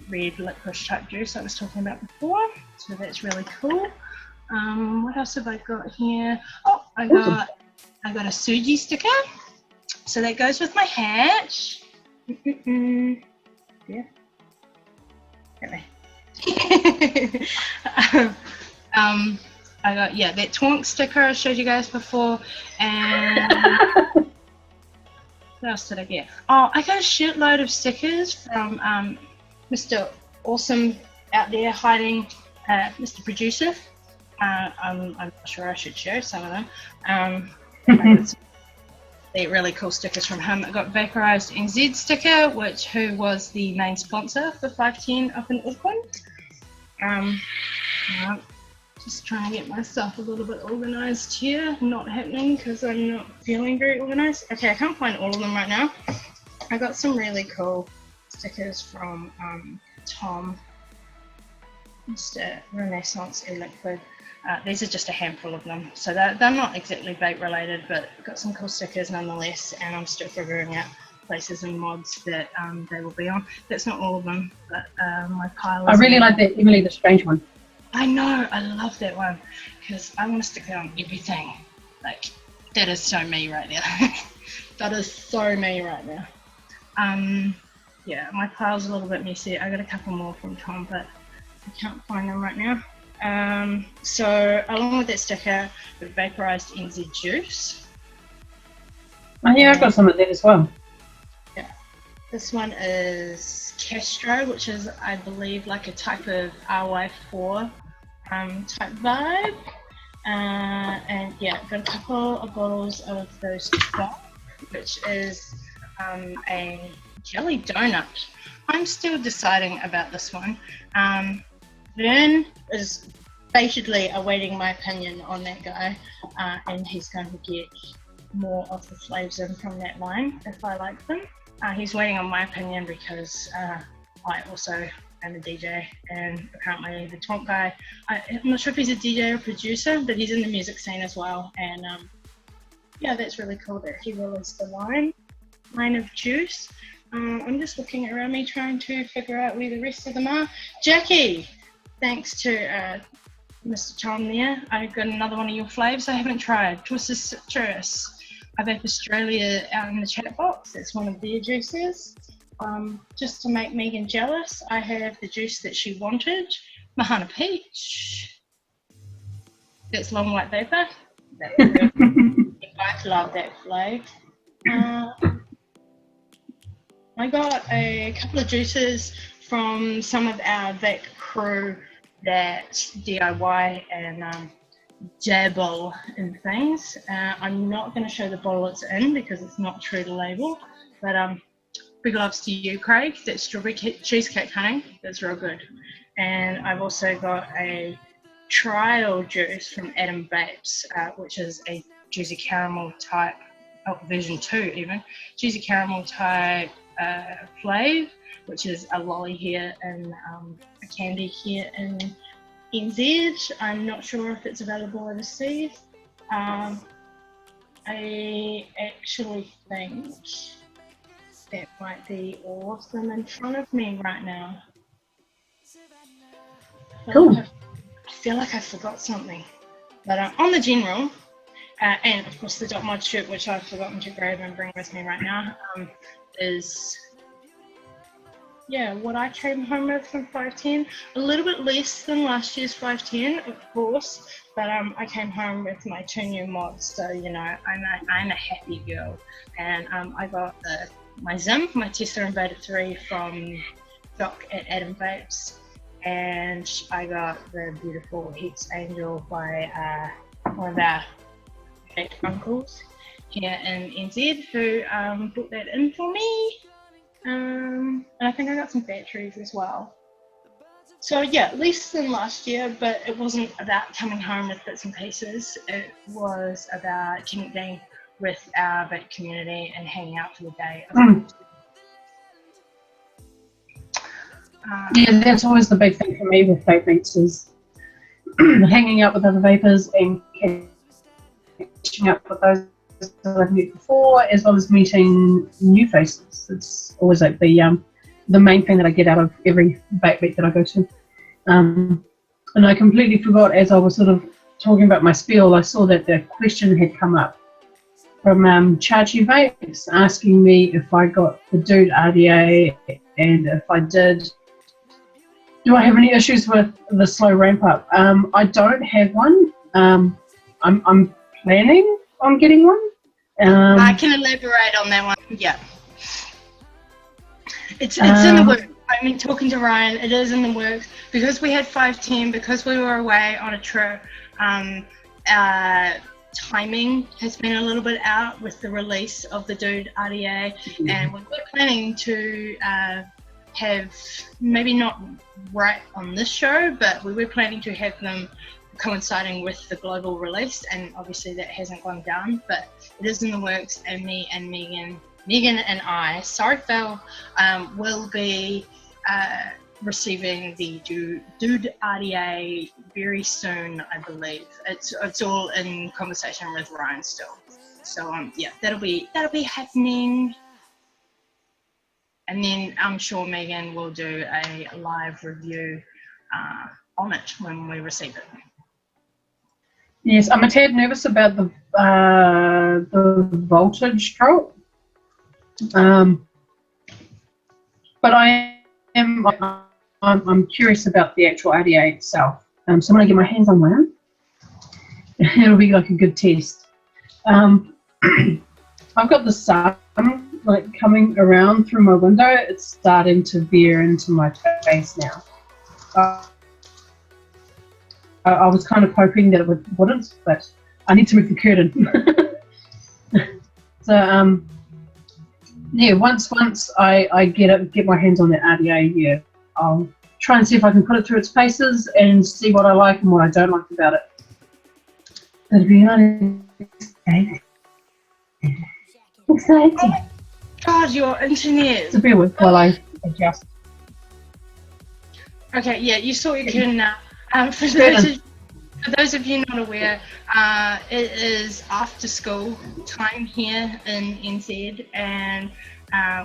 red licorice type juice I was talking about before. So that's really cool. What else have I got here? Oh, I got a Suji sticker. So that goes with my hat. Yeah. I got, yeah, that Twonk sticker I showed you guys before, and what else did I get? Oh, I got a shitload of stickers from Mr. Awesome out there hiding, Mr. Producer. I'm not sure I should share some of them. I got some really cool stickers from him. I got Vaporized NZ sticker, who was the main sponsor for 510 up in Auckland. Just trying to get myself a little bit organized here. Not happening because I'm not feeling very organized. Okay, I can't find all of them right now. I got some really cool stickers from Tom, Mr. Renaissance E-Liquid. These are just a handful of them, so they're not exactly vape related, but got some cool stickers nonetheless, and I'm still figuring out places and mods that they will be on. That's not all of them, but my pile is... I really like that Emily the Strange one. I know, I love that one, because I want to stick that on everything. Like, that is so me right now. That is so me right now. Yeah, my pile's a little bit messy. I got a couple more from Tom, but I can't find them right now. So along with that sticker, the Vaporized NZ juice. Oh yeah, I've got some of that as well. Yeah, this one is Castro, which is, I believe, like a type of RY4 type vibe. And yeah, got a couple of bottles of those Twonk, which is a jelly donut. I'm still deciding about this one. Vern is basically awaiting my opinion on that guy, and he's going to get more of the flavors in from that line if I like them. He's waiting on my opinion because I also am a DJ, and apparently the Twonk guy, I'm not sure if he's a DJ or producer, but he's in the music scene as well, and yeah, that's really cool that he released the line of juice. I'm just looking around me trying to figure out where the rest of them are. Jackie! Thanks to Mr. Tom there. I got another one of your flavors I haven't tried. Twisted Citrus. I Vape Australia out in the chat box. That's one of their juices. Just to make Megan jealous, I have the juice that she wanted. Mahana Peach. That's long white vapor. That's good. You guys love that flavor. I got a couple of juices from some of our vape crew that DIY and dabble in things. I'm not going to show the bottle it's in because it's not true to label, but big loves to you, Craig. That strawberry cheesecake honey, that's real good. And I've also got a trial juice from Adam Vapes, which is a juicy caramel type, version 2 even, juicy caramel type flave, which is a lolly here and a candy here in NZ. I'm not sure if it's available overseas. I actually think that might be all of them in front of me right now. Cool. I feel like I forgot something. But on the general, and of course the Dot Mod shirt, which I've forgotten to grab and bring with me right now, is what I came home with from 510. A little bit less than last year's 510, of course, but I came home with my 2 new mods, so you know I'm a happy girl. And I got my Zim, my Tesla Invader 3 from Doc at Adam Vapes, and I got the beautiful Hex Angel by one of our vape uncles here in NZ who brought that in for me. And I think I got some batteries as well. So yeah, less than last year, but it wasn't about coming home with bits and pieces. It was about connecting with our vape community and hanging out for the day. Yeah, that's always the big thing for me with vape meets is hanging out with other vapers and catching up with those that I've met before, as well as meeting new faces. It's always like the main thing that I get out of every vape meet that I go to. And I completely forgot, as I was sort of talking about my spiel, I saw that the question had come up from Chachi Vapes asking me if I got the Dude RDA, and if I did, do I have any issues with the slow ramp up? I don't have one. I'm planning on getting one. I can elaborate on that one. Yeah, it's in the works. I mean, talking to Ryan, it is in the works because we had 510, because we were away on a trip. Our timing has been a little bit out with the release of the Dude RDA, and we were planning to have, maybe not right on this show, but we were planning to have them coinciding with the global release, and obviously that hasn't gone down, but it is in the works. And me and Megan and I, sorry Phil, will be receiving the Dude RDA very soon, I believe. It's all in conversation with Ryan still. So yeah, that'll be happening. And then I'm sure Megan will do a live review on it when we receive it. Yes, I'm a tad nervous about the voltage drop, but I'm curious about the actual RDA itself. So when I get my hands on one, it'll be like a good test. I've got the sun like coming around through my window. It's starting to veer into my face now. I was kind of hoping that it wouldn't, but I need to move the curtain. So yeah, once I get my hands on that RDA, yeah, I'll try and see if I can put it through its paces and see what I like and what I don't like about it. That'll be exciting. Oh my God, your internet. So bear with while I adjust. Okay, yeah, you saw your curtain now. For those of you not aware, it is after school time here in NZ, and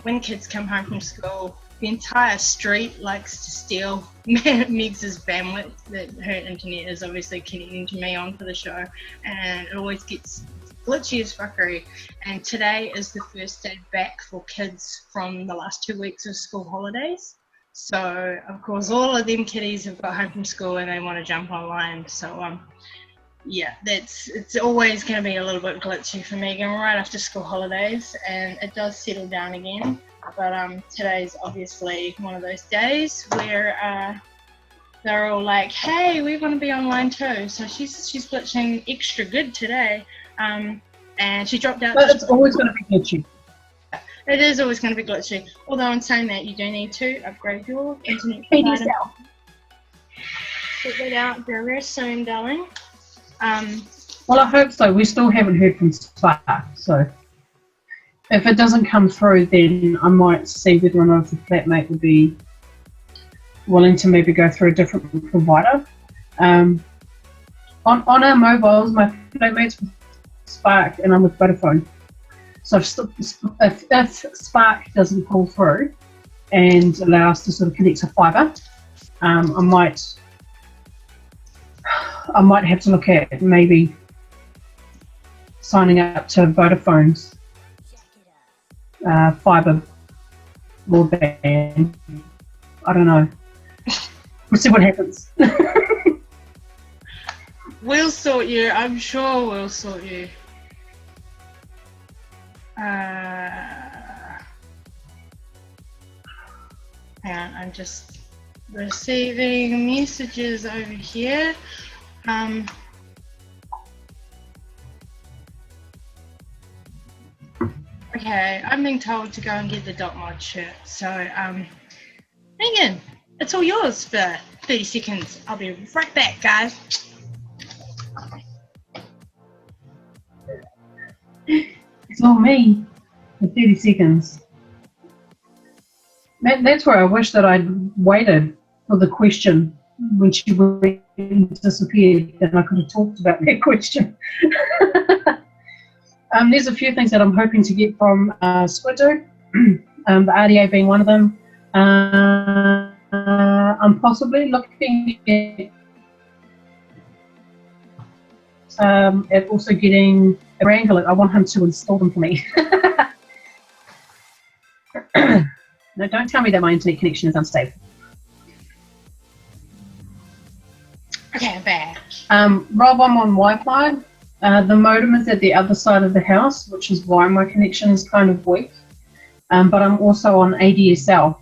when kids come home from school, the entire street likes to steal Megs' bandwidth. That her internet is obviously connecting to me on for the show, and it always gets glitchy as fuckery. And today is the first day back for kids from the last 2 weeks of school holidays. So of course all of them kiddies have got home from school and they want to jump online. So yeah, it's always going to be a little bit glitchy for Megan right after school holidays, and it does settle down again. But today's obviously one of those days where they're all like, hey, we want to be online too. So she's glitching extra good today. And she dropped out. But it's always going to be glitchy. It is always going to be glitchy. Although in saying that, you do need to upgrade your internet provider. Put that out very soon, darling. Well, I hope so. We still haven't heard from Spark, so if it doesn't come through, then I might see whether or not the flatmate would be willing to maybe go through a different provider. On our mobiles, my flatmate's with Spark and I'm with Vodafone. So if Spark doesn't pull through and allow us to sort of connect to fibre, I might have to look at maybe signing up to Vodafone's fibre broadband. I don't know. We'll see what happens. We'll sort you. I'm sure we'll sort you. Hang on, I'm just receiving messages over here. Okay, I'm being told to go and get the dot mod shirt. So, Megan, it's all yours for 30 seconds. I'll be right back, guys. It's all me for 30 seconds. That's where I wish that I'd waited for the question when she went and disappeared, and I could have talked about that question. There's a few things that I'm hoping to get from Squiddo, the RDA being one of them. I'm possibly looking at also getting a Wrangler. I want him to install them for me. No, don't tell me that my internet connection is unstable. Okay, I'm back. Rob, I'm on Wi-Fi. The modem is at the other side of the house, which is why my connection is kind of weak. But I'm also on ADSL.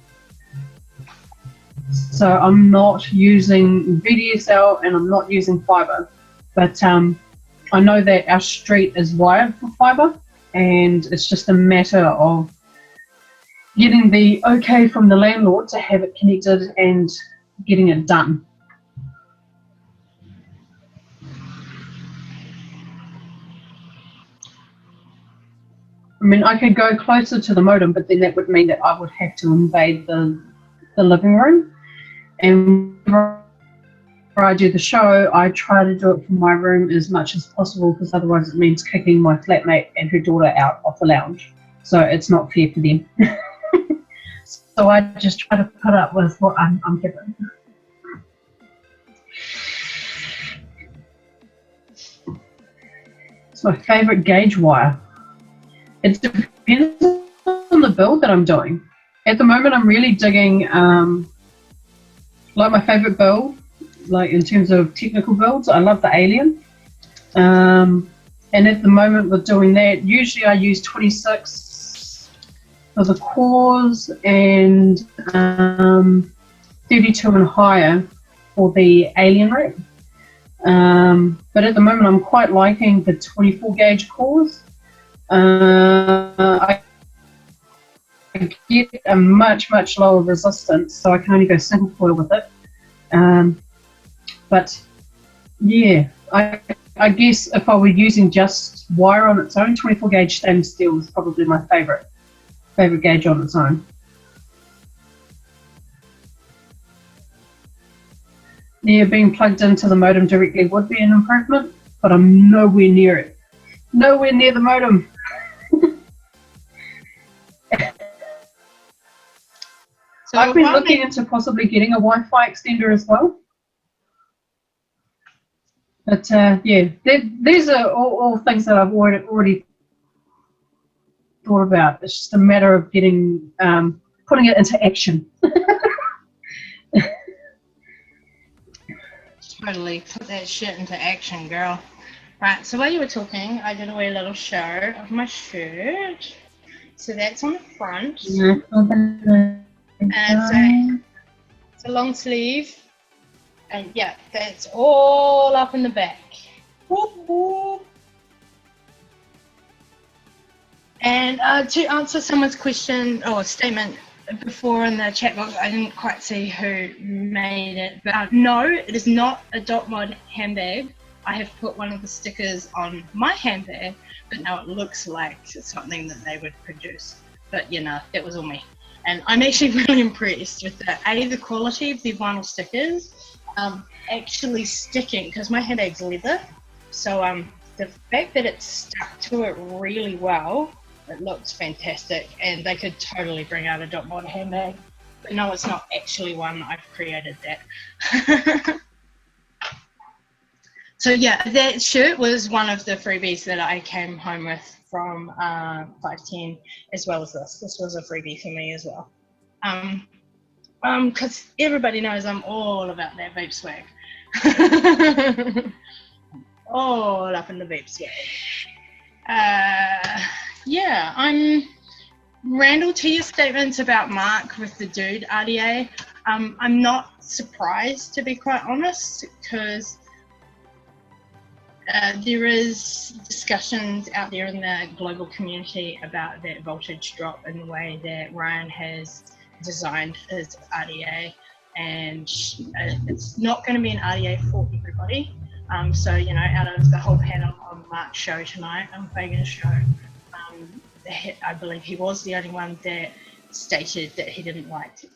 So I'm not using VDSL and I'm not using fibre. But I know that our street is wired for fibre, and it's just a matter of getting the okay from the landlord to have it connected and getting it done. I mean, I could go closer to the modem, but then that would mean that I would have to invade the living room. And whenever I do the show, I try to do it from my room as much as possible, because otherwise it means kicking my flatmate and her daughter out of the lounge. So it's not fair for them. So I just try to put up with what I'm given. It's my favourite gauge wire. It depends on the build that I'm doing. At the moment, I'm really digging, like my favourite build, like in terms of technical builds, I love the Alien. And at the moment with doing that, usually I use 26 for the cores and 32 and higher for the Alien rack. But at the moment, I'm quite liking the 24 gauge cores. I get a much lower resistance, so I can only go single coil with it. But yeah, I guess if I were using just wire on its own, 24 gauge stainless steel is probably my favorite gauge on its own. Yeah, being plugged into the modem directly would be an improvement, but I'm nowhere near it. Nowhere near the modem. I've been while looking into possibly getting a Wi-Fi extender as well. But yeah, these are all things that I've already thought about. It's just a matter of getting putting it into action. Totally put that shit into action, girl. Right, so while you were talking, I did a wee little show of my shirt. So that's on the front. And it's a long sleeve. And yeah, that's all up in the back. Whoop, whoop. And to answer someone's question or statement before in the chat box, I didn't quite see who made it, but no, it is not a dot mod handbag. I have put one of the stickers on my handbag, but no, it looks like it's something that they would produce. But you know, it was all me. And I'm actually really impressed with the quality of the vinyl stickers actually sticking, because my handbag's leather. So the fact that it stuck to it really well, it looks fantastic, and they could totally bring out a dot mod handbag. But no, it's not actually one. I've created that. So yeah, that shirt was one of the freebies that I came home with from 510, as well as this. This was a freebie for me as well. Because everybody knows I'm all about that vape swag. All up in the vape swag. Yeah, Randall, to your statements about Mark with the dude RDA, I'm not surprised, to be quite honest, because there is discussions out there in the global community about that voltage drop and the way that Ryan has designed his RDA, and it's not going to be an RDA for everybody. So, you know, out of the whole panel on Mark's show tonight, on Fagan's show, I believe he was the only one that stated that he didn't like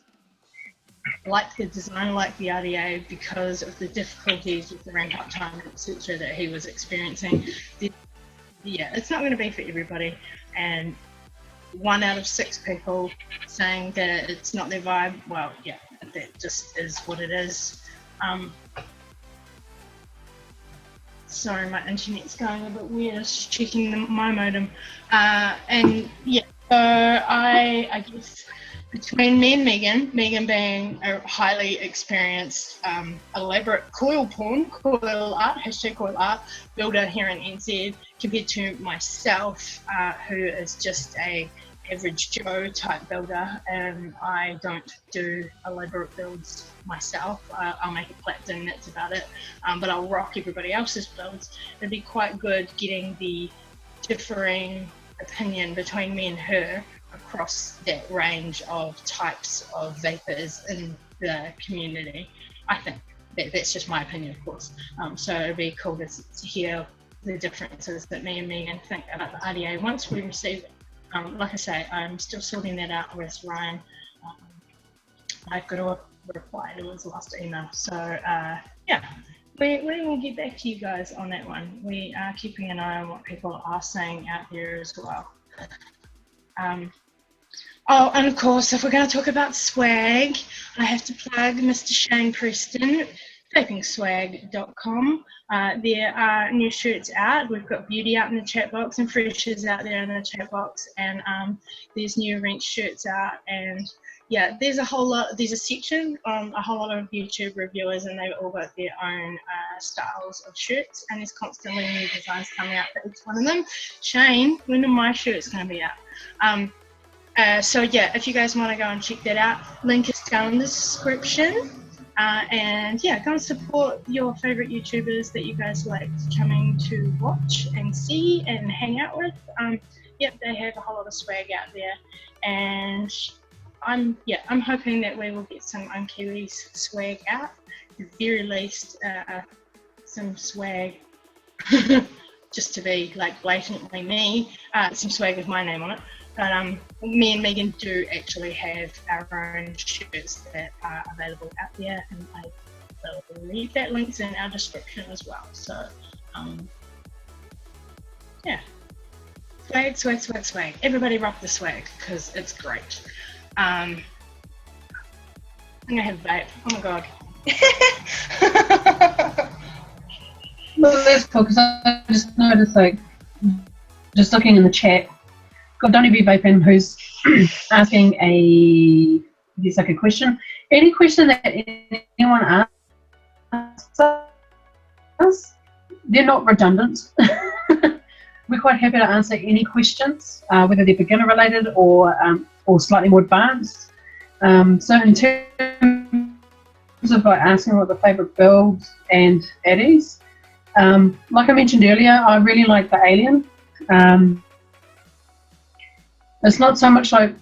the design, like the RDA, because of the difficulties with the ramp up time, etc., that he was experiencing. Yeah, it's not going to be for everybody, and 1 out of 6 people saying that it's not their vibe, well, yeah, that just is what it is. Sorry, my internet's going a bit weird. Just checking my modem. And yeah, so I guess between me and Megan being a highly experienced, elaborate coil art, hashtag coil art builder here in NZ, compared to myself, who is just a average Joe type builder, and I don't do elaborate builds myself. I'll make a platinum, that's about it, but I'll rock everybody else's builds. It'd be quite good getting the differing opinion between me and her across that range of types of vapors in the community. I think that's just my opinion, of course. So it'd be cool to hear the differences that me and Megan think about the RDA once we receive it. Like I say, I'm still sorting that out with Ryan. I've got to reply to his last email. So yeah, we will get back to you guys on that one. We are keeping an eye on what people are saying out there as well. Oh, and of course, if we're going to talk about swag, I have to plug Mr. Shane Preston, vapingswag.com. There are new shirts out. We've got beauty out in the chat box and freshers out there in the chat box, and there's new wrench shirts out, and yeah, there's a section on a whole lot of YouTube reviewers, and they've all got their own styles of shirts, and there's constantly new designs coming out for each one of them. Shane, when are my shirts going to be out? So yeah, if you guys want to go and check that out, link is down in the description. And yeah, go and support your favorite YouTubers that you guys like coming to watch and see and hang out with. Yep, they have a whole lot of swag out there, and I'm hoping that we will get some Ohm Kiwis swag out. At the very least, some swag, just to be like blatantly me, some swag with my name on it. But me and Megan do actually have our own shirts that are available out there, and I will leave that links in our description as well. So yeah, swag. Everybody rock the swag because it's great. I'm gonna have a vape. Oh my god. Well, that's cool because I just noticed, like, just looking in the chat, got Donny B Vaping who's asking a question. Any question that anyone asks us, they're not redundant. We're quite happy to answer any questions, whether they're beginner related or slightly more advanced. So in terms of like asking what the favourite builds and addies, like I mentioned earlier, I really like the Alien. It's not so much like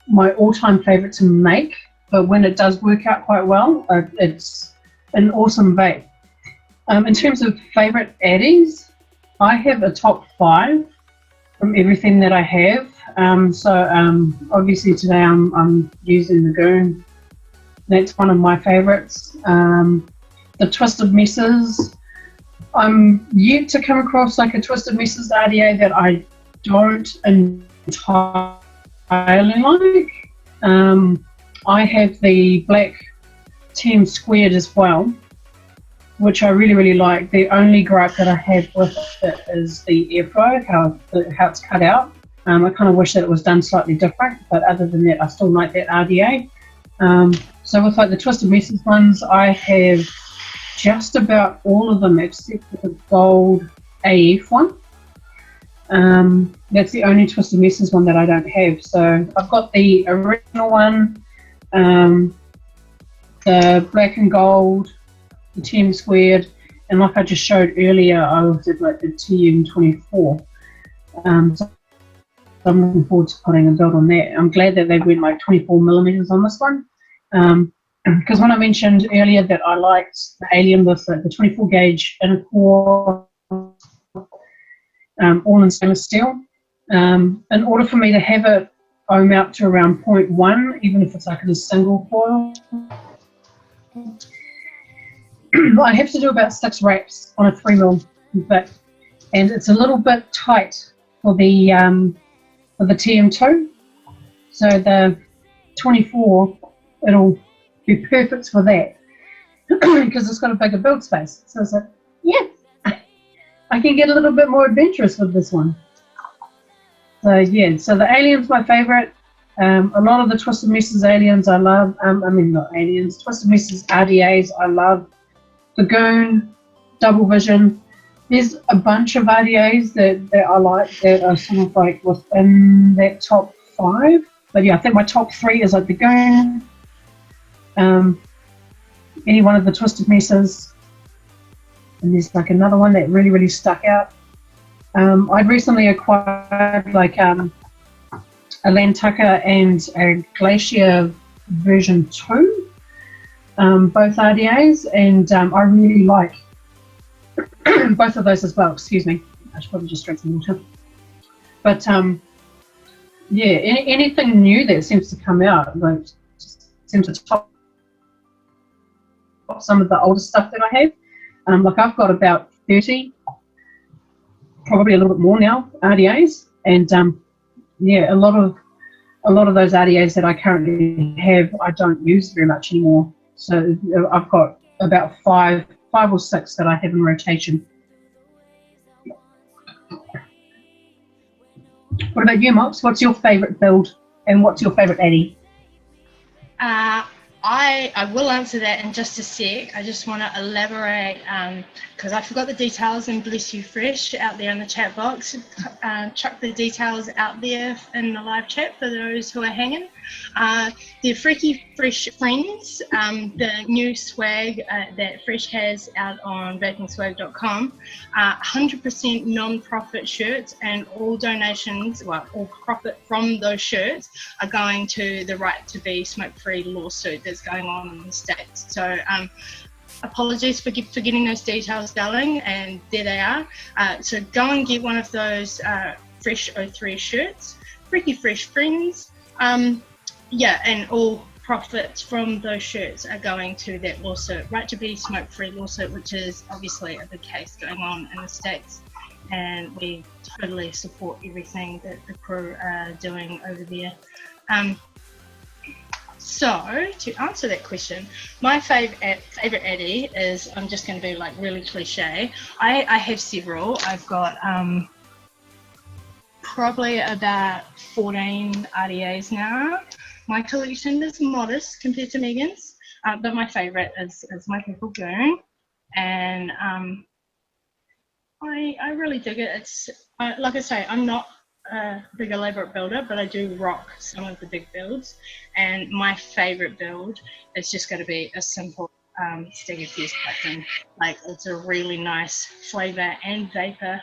my all-time favourite to make, but when it does work out quite well, it's an awesome vape. In terms of favourite addies, I have a top 5 from everything that I have. Obviously today I'm using the Goon. That's one of my favourites. The Twisted Messes. I'm yet to come across like a Twisted Messes RDA that I don't entirely like. I have the Black Team Squared as well, which I really like. The only gripe that I have with it is the airflow, how it's cut out. I kind of wish that it was done slightly different, but other than that, I still like that RDA. So with like the Twisted Messes ones, I have just about all of them except for the gold AF one. That's the only Twisted Messes one that I don't have. So I've got the original one, the black and gold, the Team Squared, and like I just showed earlier, I also did like the TM24. So I'm looking forward to putting a build on that. I'm glad that they went like 24mm on this one. Because when I mentioned earlier that I liked the Alien with the 24 gauge inner core, all in stainless steel, in order for me to have it ohm out to around 0.1, even if it's like in a single coil, I have to do about 6 wraps on a 3mm bit, and it's a little bit tight for the TM2. So the 24, it'll be perfect for that because it's got a bigger build space. So it's like, yeah, I can get a little bit more adventurous with this one. So yeah, so the Alien's my favourite. A lot of the Twisted Messes Aliens I love. Not Aliens, Twisted Messes RDAs I love. The Goon, Double Vision. There's a bunch of RDAs that I like that are sort of like within that top 5. But yeah, I think my top 3 is like the Goon, any one of the Twisted Messes, and there's like another one that really stuck out. I'd recently acquired like a Lantucker and a Glacier version 2, both RDAs, and I really like both of those as well. Excuse me, I should probably just drink some water. But yeah, anything new that seems to come out, like, just seems to top some of the older stuff that I have. Like I've got about 30, probably a little bit more now, RDAs, and yeah, a lot of those RDAs that I currently have, I don't use very much anymore. So I've got about five or six that I have in rotation. What about you, Mox? What's your favourite build and what's your favourite addy? I will answer that in just a sec. I just want to elaborate because I forgot the details, and bless you fresh out there in the chat box. Chuck the details out there in the live chat for those who are hanging. They're Freaky Fresh Friends, the new swag that Fresh has out on vapingswag.com. 100% non-profit shirts, and all donations, all profit from those shirts are going to the Right to Be Smoke-Free lawsuit that's going on in the States. So apologies for getting those details, darling, and there they are. So go and get one of those Fresh 03 shirts, Freaky Fresh Friends. Yeah, and all profits from those shirts are going to that lawsuit, Right to Be Smoke-Free lawsuit, which is obviously a big case going on in the States, and we totally support everything that the crew are doing over there. So, to answer that question, my favorite addy is, I'm just going to be like really cliche. I have several. I've got probably about 14 RDAs now. My collection is modest compared to Megan's, but my favorite is my purple goon, and I really dig it. It's like I say, I'm not a big elaborate builder, but I do rock some of the big builds, and my favorite build is just going to be a simple staggered fuse button. Like, it's a really nice flavor and vapor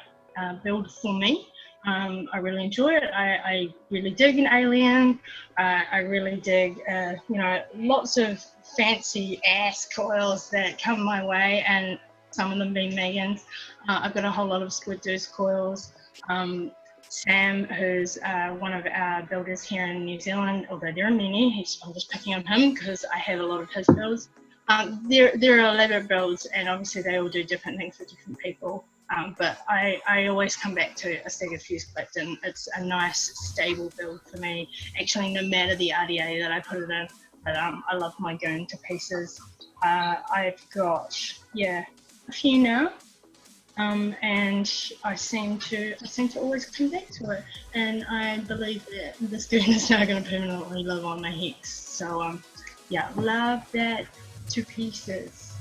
build for me. I really enjoy it. I really dig an alien. I really dig, you know, lots of fancy ass coils that come my way, and some of them being Megan's. I've got a whole lot of Squid Deuce coils. Sam, who's one of our builders here in New Zealand, although there are many, I'm just picking on him because I have a lot of his builds. There are elaborate builds, and obviously they all do different things for different people. But I always come back to a staggered fuse Clapton. It's a nice, stable build for me. Actually, no matter the RDA that I put it in, but I love my goon to pieces. I've got, yeah, a few now. And I seem to always come back to it, and I believe that this goon is now going to permanently live on my hex. So yeah, love that to pieces.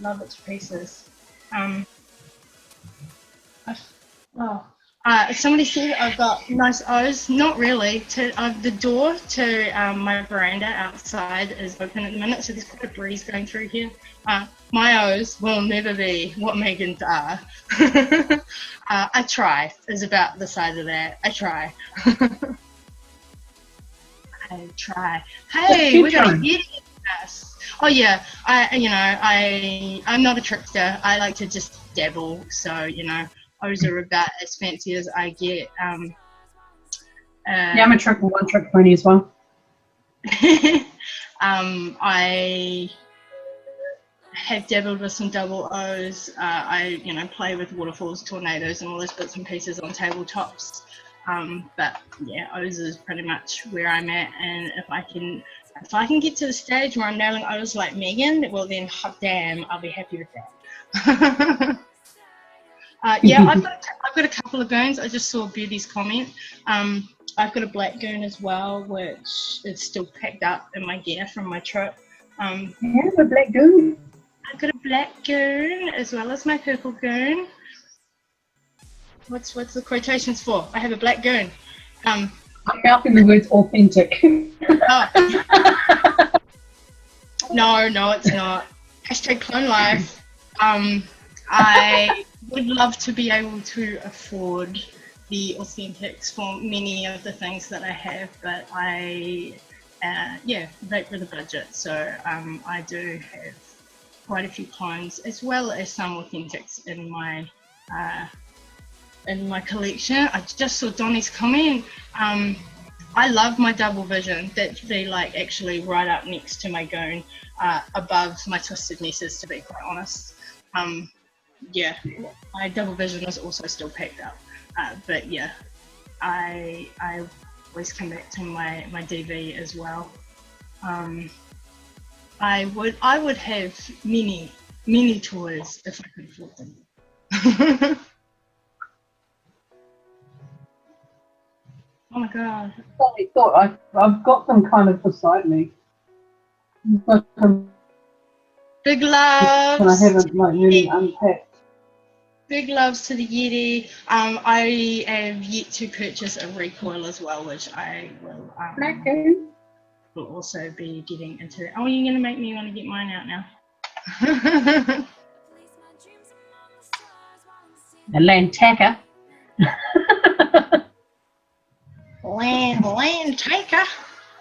Love it to pieces. Somebody said I've got nice O's. Not really. The door to my veranda outside is open at the minute, so there's quite a breeze going through here. My O's will never be what Megan's are. I try, is about the size of that. I try. I try. Hey, we got a Yeti with us. Oh yeah, I'm not a trickster. I like to just dabble, so you know, O's are about as fancy as I get. Yeah, I'm a one-trick pony as well. I have dabbled with some double O's. I play with waterfalls, tornadoes, and all those bits and pieces on tabletops. But yeah, O's is pretty much where I'm at, and if I can get to the stage where I'm nailing O's like Megan, well then, hot damn, I'll be happy with that. Yeah, I've got a couple of goons. I just saw Beauty's comment. I've got a black goon as well, which is still packed up in my gear from my trip. Yeah, a black goon. I've got a black goon as well as my purple goon. What's the quotations for? I have a black goon. I'm mouthing the words authentic. Oh. No, it's not. Hashtag clone life. I would love to be able to afford the authentics for many of the things that I have, but I vape with a budget, so I do have quite a few clones as well as some authentics in my collection. I just saw Donnie's comment. I love my double vision. That'd be like actually right up next to my goon, above my twisted messes, to be quite honest. Yeah, my double vision is also still packed up, but yeah, I always come back to my DV as well. I would have many toys if I could afford them. Oh my god! I thought I've got them kind of beside me. But, big loves. and I haven't like really unpacked. Big loves to the Yeti. I have yet to purchase a recoil as well, which I will also be getting into. Oh, you're gonna make me want to get mine out now. A Lantacker. Land taker.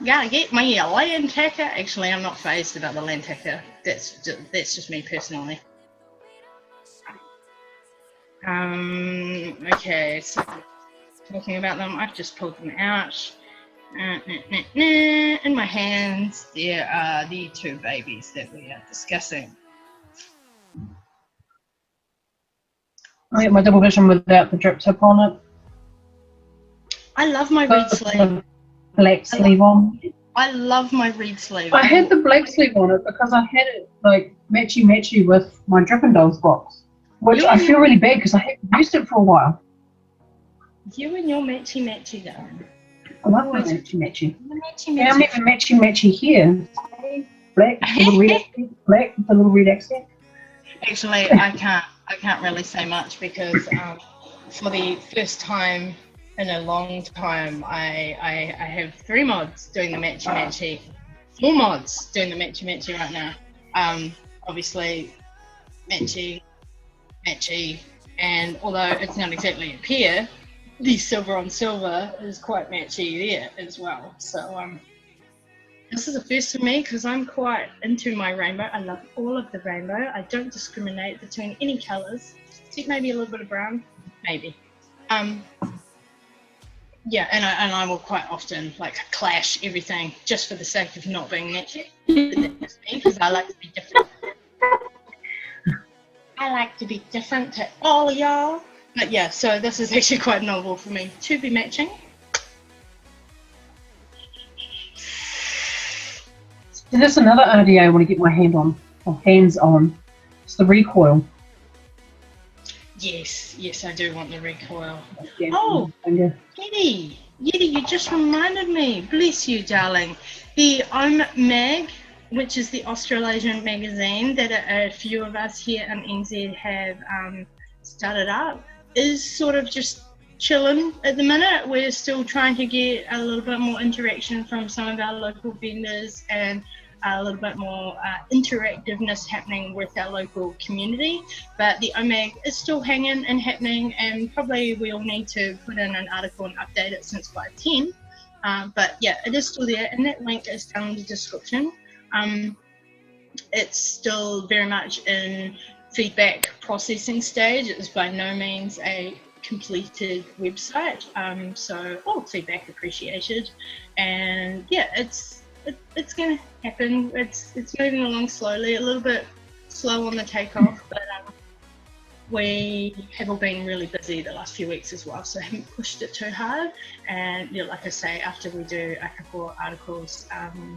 Gotta get me a land taker. Actually, I'm not phased about the land taker. That's just me personally. Okay, so talking about them, I've just pulled them out. In my hands, there are the two babies that we are discussing. I get my double vision without the drip tip on it. I love my red sleeve. Black sleeve on. I love my red sleeve. I had the black sleeve on it because I had it like matchy with my DRIPPIN box, which I feel really bad because I haven't used it for a while. You and your matchy darling. I love my matchy. Matchy. Yeah, I'm even matchy here. Black, the little red accent. Black, the little red accent. Actually, I can't really say much because for the first time in a long time, I have 3 mods doing the matchy. 4 mods doing the matchy right now. Obviously, matchy, and although it's not exactly a pair, the silver on silver is quite matchy there as well. So this is a first for me because I'm quite into my rainbow. I love all of the rainbow. I don't discriminate between any colours, except maybe a little bit of brown, maybe. Yeah, and I will quite often like clash everything just for the sake of not being matchy. That's me because I like to be different. I like to be different to all y'all. But yeah, so this is actually quite novel for me to be matching. So that's another idea I want to get my hands on. It's the recoil. Yes, I do want the recoil. Yeah. Oh, Yeti, you just reminded me. Bless you, darling. The OHMag, which is the Australasian magazine that a few of us here in NZ have started up, is sort of just chilling at the minute. We're still trying to get a little bit more interaction from some of our local vendors and a little bit more interactiveness happening with our local community, but the OHMag is still hanging and happening, and probably we'll need to put in an article and update it since 510. But yeah, it is still there, and that link is down in the description. It's still very much in feedback processing stage. It is by no means a completed website, so all feedback appreciated, and yeah, it's going to happen. It's moving along slowly, a little bit slow on the takeoff, but we have all been really busy the last few weeks as well, so I haven't pushed it too hard. And yeah, like I say, after we do a couple of articles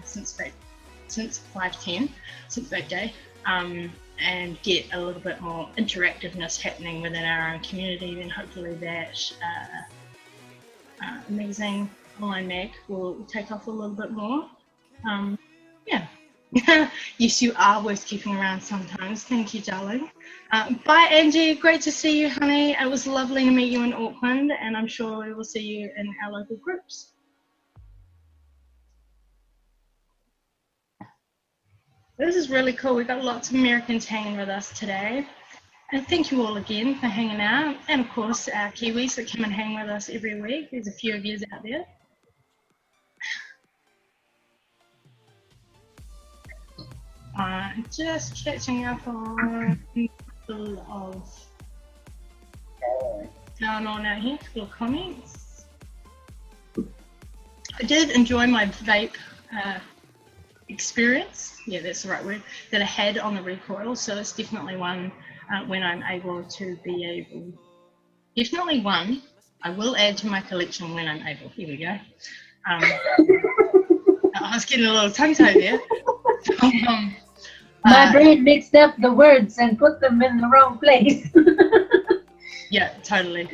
since 510, since Vape Day, and get a little bit more interactiveness happening within our own community, then hopefully that amazing online mag will take off a little bit more. Yeah. Yes, you are worth keeping around sometimes. Thank you, darling. Bye, Angie. Great to see you, honey. It was lovely to meet you in Auckland, and I'm sure we will see you in our local groups. This is really cool. We've got lots of Americans hanging with us today. And thank you all again for hanging out. And of course, our Kiwis that come and hang with us every week. There's a few of you out there. Just catching up on a couple of going on out here, a couple of comments. I did enjoy my vape experience, yeah, that's the right word, that I had on the recoil, so it's definitely one when I'm able to be able, definitely one I will add to my collection when I'm able. Here we go. I was getting a little tongue-tied there. My brain mixed up the words and put them in the wrong place. Yeah, totally.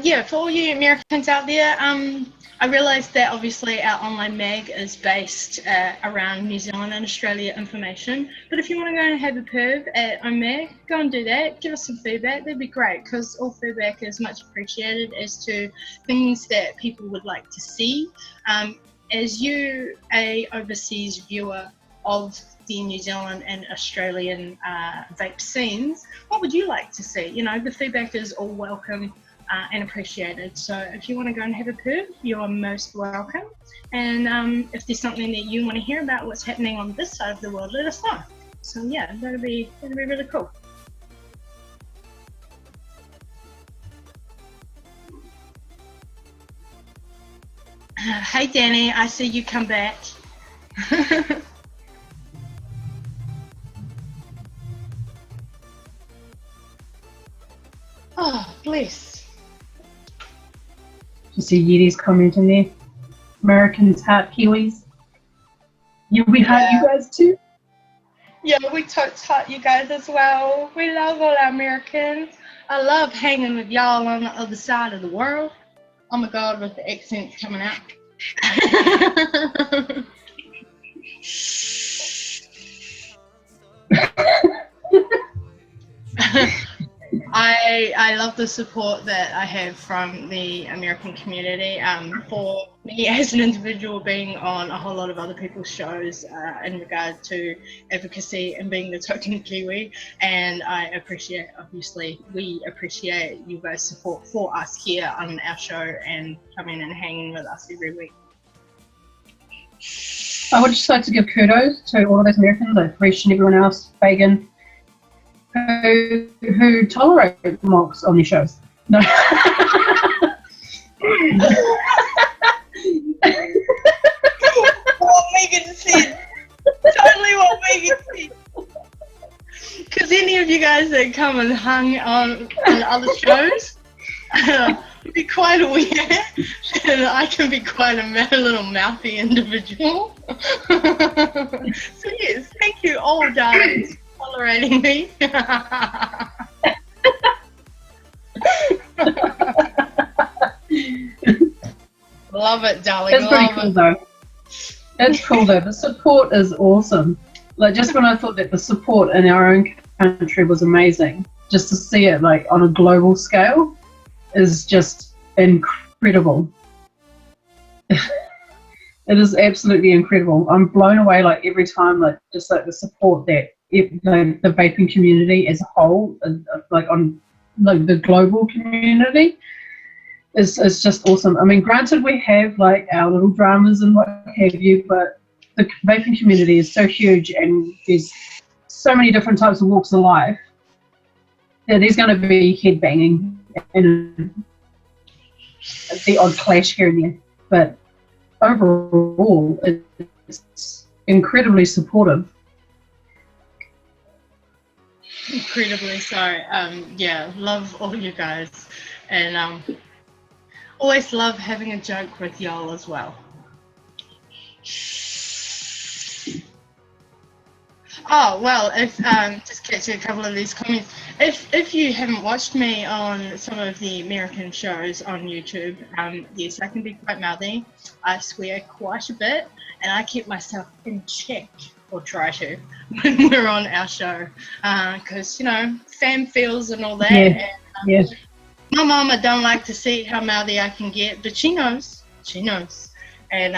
Yeah, for all you Americans out there, I realised that obviously our online mag is based around New Zealand and Australia information, but if you want to go and have a perv at OHMag, go and do that. Give us some feedback, that'd be great, because all feedback is much appreciated as to things that people would like to see. As you, a overseas viewer of the New Zealand and Australian vape scenes, what would you like to see? You know, the feedback is all welcome and appreciated. So if you want to go and have a perv, you're most welcome. And if there's something that you want to hear about what's happening on this side of the world, let us know. So yeah, that'd be really cool. Hey Danny, I see you come back. Oh, bless. I see Yeti's commenting there. Americans heart Kiwis. Yeah, we heart you guys too. Yeah, we totes heart you guys as well. We love all our Americans. I love hanging with y'all on the other side of the world. Oh my God, with the accents coming out. I love the support that I have from the American community. For me as an individual, being on a whole lot of other people's shows in regard to advocacy and being the token Kiwi, and I appreciate, obviously, we appreciate you guys' support for us here on our show and coming and hanging with us every week. I would just like to give kudos to all of those Americans, like Fresh and everyone else, Fagan, who tolerate MOX on their shows. No. What Megan said. Totally what Megan said. Because any of you guys that come and hung on other shows would be quite aware and I can be quite a little mouthy individual. So yes, thank you all, darlings, for tolerating me. Love it, darling. It's pretty cool though. It's cool though. The support is awesome. Like, just when I thought that the support in our own country was amazing, just to see it like on a global scale is just incredible. It is absolutely incredible. I'm blown away like every time, like just like the support that the vaping community as a whole, like on like the global community, is just awesome. I mean, granted, we have like our little dramas and what have you, but the vaping community is so huge and there's so many different types of walks of life that there's going to be headbanging and the odd clash here and there. But overall, it's incredibly supportive. Incredibly so. Yeah, love all you guys, and always love having a joke with y'all as well. Oh well, if just get to a couple of these comments. If you haven't watched me on some of the American shows on YouTube, yes, I can be quite mouthy. I swear quite a bit, and I keep myself in check, or try to, when we're on our show, because you know, fan feels and all that. Yeah. And, Yeah. My mama don't like to see how mouthy I can get, but she knows. She knows, and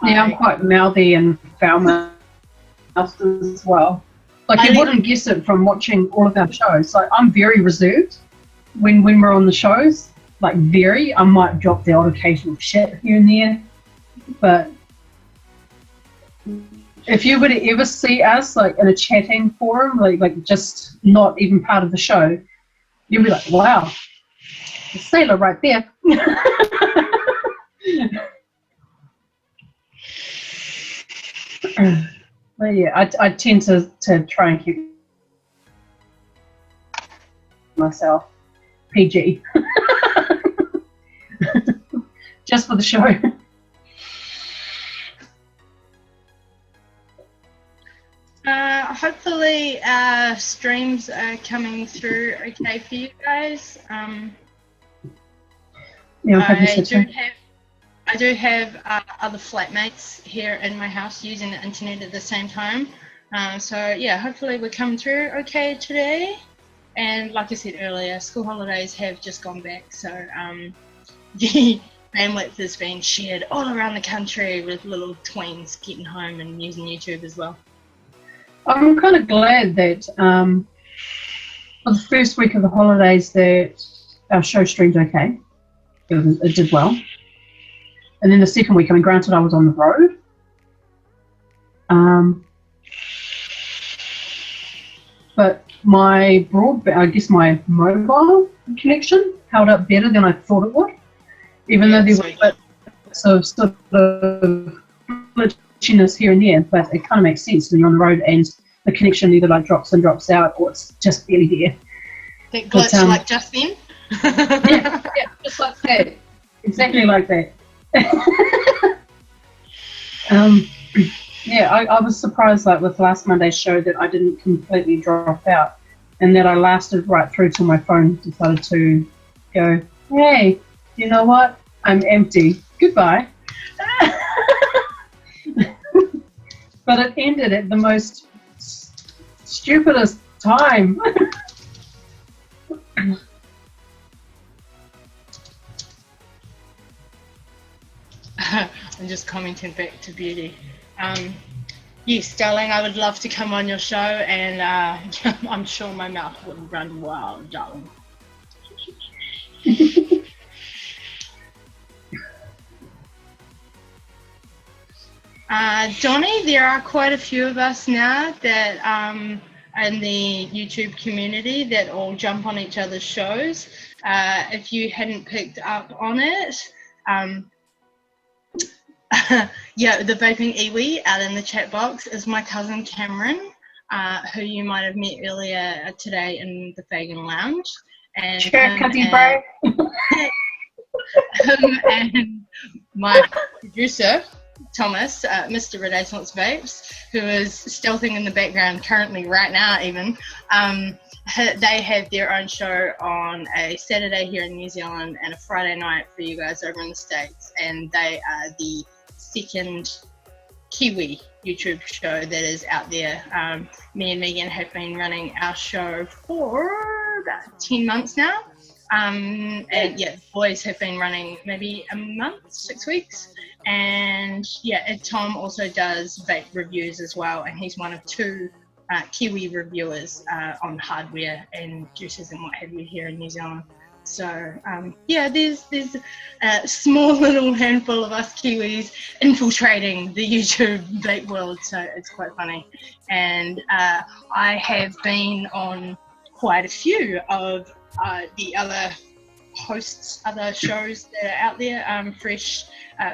Yeah, I'm quite mouthy and foul-mouthed as well. Like, you wouldn't guess it from watching all of our shows. Like, I'm very reserved when we're on the shows. Like, very. I might drop the odd occasional shit here and there. But if you were to ever see us, like, in a chatting forum, like just not even part of the show, you'd be like, wow, the sailor right there. But yeah, I tend to try and keep myself PG. Just for the show. Hopefully streams are coming through okay for you guys. Yeah, I do have other flatmates here in my house using the internet at the same time. So yeah, hopefully we're coming through okay today. And like I said earlier, school holidays have just gone back, so the bandwidth is being shared all around the country with little tweens getting home and using YouTube as well. I'm kind of glad that for the first week of the holidays that our show streamed okay. It did well. And then the second week, I mean, granted, I was on the road. But my broadband, I guess my mobile connection held up better than I thought it would. Even though there were sort of glitchiness here and there, but it kind of makes sense when you're on the road and the connection either like drops in, drops out, or it's just barely there. That glitch like just then? yeah, just like that. exactly like that. Yeah, I was surprised, like with last Monday's show, that I didn't completely drop out, and that I lasted right through till my phone decided to go, hey, you know what? I'm empty. Goodbye. But it ended at the most stupidest time. I'm just commenting back to Beauty. Yes, darling, I would love to come on your show, and I'm sure my mouth would run wild, darling. Donnie, there are quite a few of us now that in the YouTube community that all jump on each other's shows. If you hadn't picked up on it, yeah, the vaping iwi out in the chat box is my cousin Cameron, who you might have met earlier today in the Fagan Lounge. And him and my producer, Thomas, Mr. Renaissance Vapes, who is stealthing in the background currently right now even, they have their own show on a Saturday here in New Zealand and a Friday night for you guys over in the States, and they are the second Kiwi YouTube show that is out there. Me and Megan have been running our show for about 10 months now. And yeah, the boys have been running maybe a month, 6 weeks. And yeah, and Tom also does vape reviews as well, and he's one of two Kiwi reviewers on hardware and juices and what have you here in New Zealand. So yeah, there's a small little handful of us Kiwis infiltrating the YouTube vape world, so it's quite funny. And I have been on quite a few of the other hosts, other shows that are out there, Fresh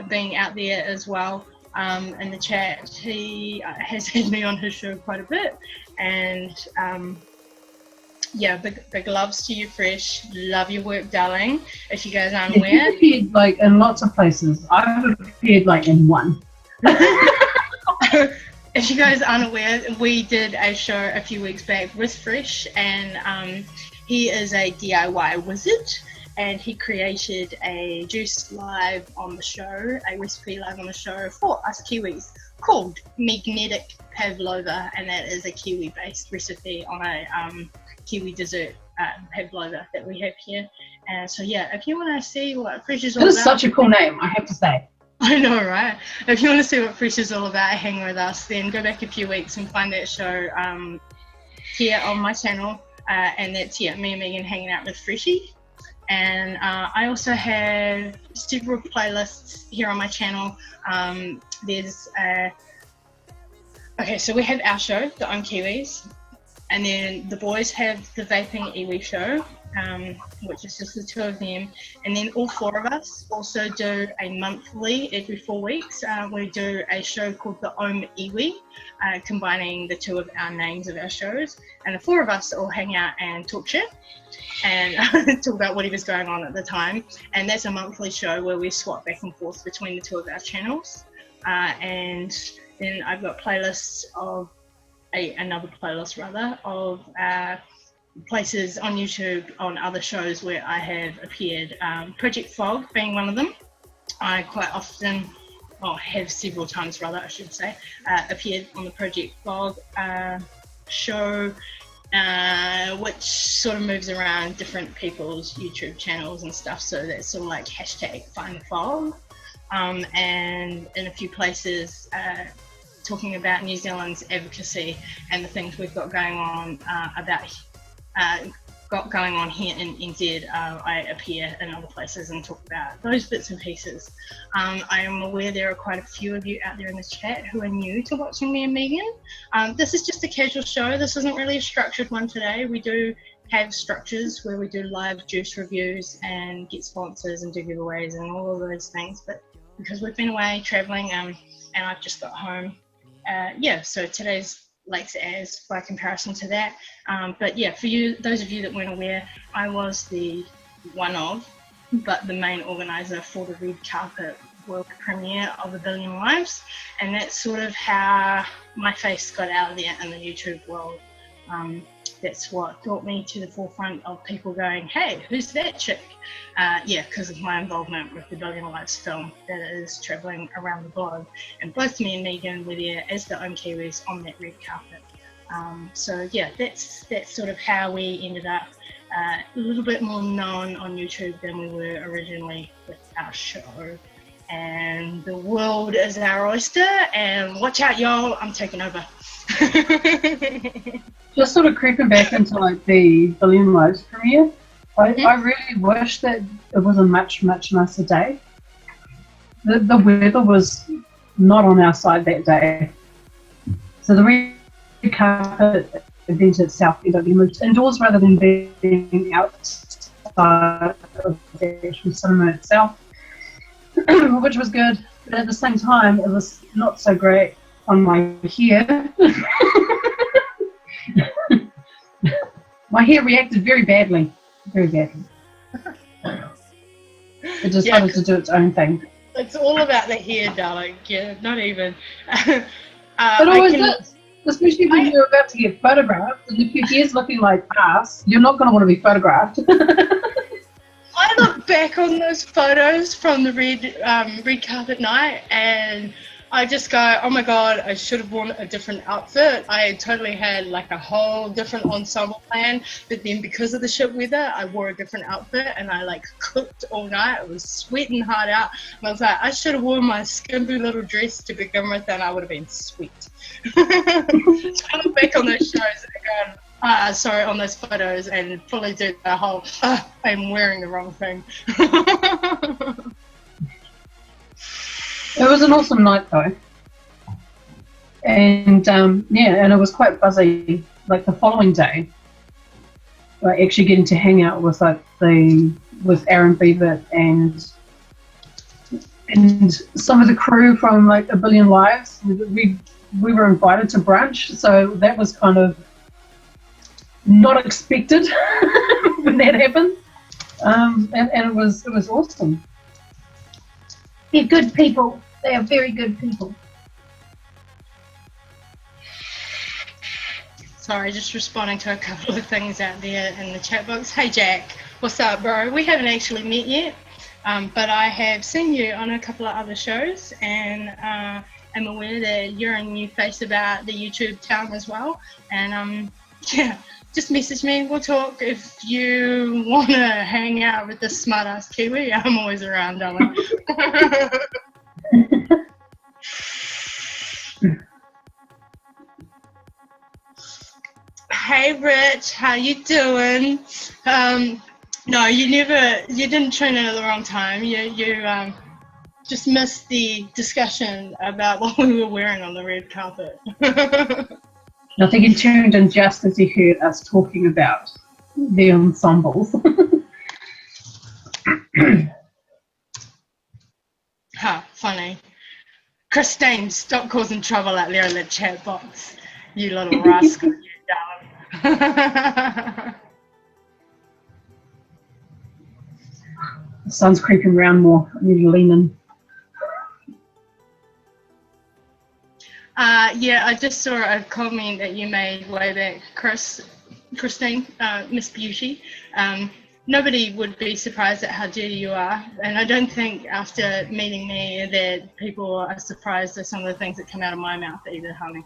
being out there as well. In the chat, he has had me on his show quite a bit, and yeah, big loves to you, Fresh. Love your work, darling. If you guys aren't aware, you've appeared like in lots of places. I've appeared like in one. If you guys aren't aware, we did a show a few weeks back with Fresh, and he is a DIY wizard, and he created a juice live on the show, a recipe live on the show for us Kiwis called Magnetic Pavlova, and that is a Kiwi-based recipe on a Kiwi dessert pavlova that we have here. So yeah, if you want to see what Fresh is all about... That is such a cool name, I have to say. I know, right? If you want to see what Fresh is all about, hang with us, then go back a few weeks and find that show here on my channel. And that's, yeah, me and Megan hanging out with Freshy. And I also have several playlists here on my channel. There's okay, so we have our show, the Ohm Kiwis, and then the boys have the Vaping Iwi show, which is just the two of them. And then all four of us also do a monthly, every 4 weeks. We do a show called the Ohm Iwi, combining the two of our names of our shows. And the four of us all hang out and talk shit and talk about whatever's going on at the time. And that's a monthly show where we swap back and forth between the two of our channels. And then I've got playlists of another playlist rather of places on YouTube on other shows where I have appeared. Project Fog being one of them. I quite often, well, have several times rather, I should say, appeared on the Project Fog show, which sort of moves around different people's YouTube channels and stuff. So that's sort of like hashtag Find the Fog. And in a few places, talking about New Zealand's advocacy and the things we've got going on going on here in NZ. I appear in other places and talk about those bits and pieces. I am aware there are quite a few of you out there in the chat who are new to watching me and Megan. This is just a casual show. This isn't really a structured one today. We do have structures where we do live juice reviews and get sponsors and do giveaways and all of those things, but because we've been away traveling and I've just got home, yeah, so today's late as by comparison to that. But yeah, for you, those of you that weren't aware, I was the one of but the main organizer for the red carpet world premiere of A Billion Lives, and that's sort of how my face got out there in the YouTube world. That's what brought me to the forefront of people going, hey, who's that chick? Yeah, because of my involvement with the Billion Lives film that is travelling around the globe. And both me and Megan were there as the Ohm Kiwis on that red carpet. So yeah, that's sort of how we ended up a little bit more known on YouTube than we were originally with our show. And the world is our oyster, and watch out, y'all, I'm taking over. Just sort of creeping back into like the Billion Lives premiere, I really wish that it was a much nicer day. The weather was not on our side that day, so the red carpet event itself ended up being moved indoors rather than being outside of the actual cinema itself, which was good. But at the same time, it was not so great on my hair. My hair reacted very badly. It decided to do its own thing. It's all about the hair, darling. Yeah, not even. It always is. Especially when you're about to get photographed, and if your hair's looking like ass, you're not going to want to be photographed. I look back on those photos from the red carpet night, and I just go, oh my god, I should have worn a different outfit. I totally had like a whole different ensemble plan, but then because of the shit weather, I wore a different outfit, and I like cooked all night. I was sweating hard out, and I was like, I should have worn my skimpy little dress to begin with, and I would have been sweet. So I look back on those shows and go, sorry, on those photos, and fully do the whole, I'm wearing the wrong thing. It was an awesome night though, and yeah, and it was quite buzzy. Like the following day, like actually getting to hang out with with Aaron Beaver and some of the crew from like A Billion Lives. We were invited to brunch, so that was kind of not expected when that happened, and it was awesome. They're good people. They are very good people. Sorry, just responding to a couple of things out there in the chat box. Hey Jack, what's up, bro? We haven't actually met yet, but I have seen you on a couple of other shows, and I'm aware that you're a new face about the YouTube town as well. And yeah, just message me, we'll talk. If you want to hang out with this smart ass Kiwi, I'm always around, darling. Hey Rich, how you doing? No, you didn't tune in at the wrong time. You just missed the discussion about what we were wearing on the red carpet. I think he tuned in just as he heard us talking about the ensembles. Ha, funny. Christine, stop causing trouble out there in the chat box. You little rascal, you darling. The sun's creeping around more. I need to lean in. Yeah, I just saw a comment that you made way back, Christine, Miss Beauty. Nobody would be surprised at how dirty you are, and I don't think after meeting me that people are surprised at some of the things that come out of my mouth either, honey.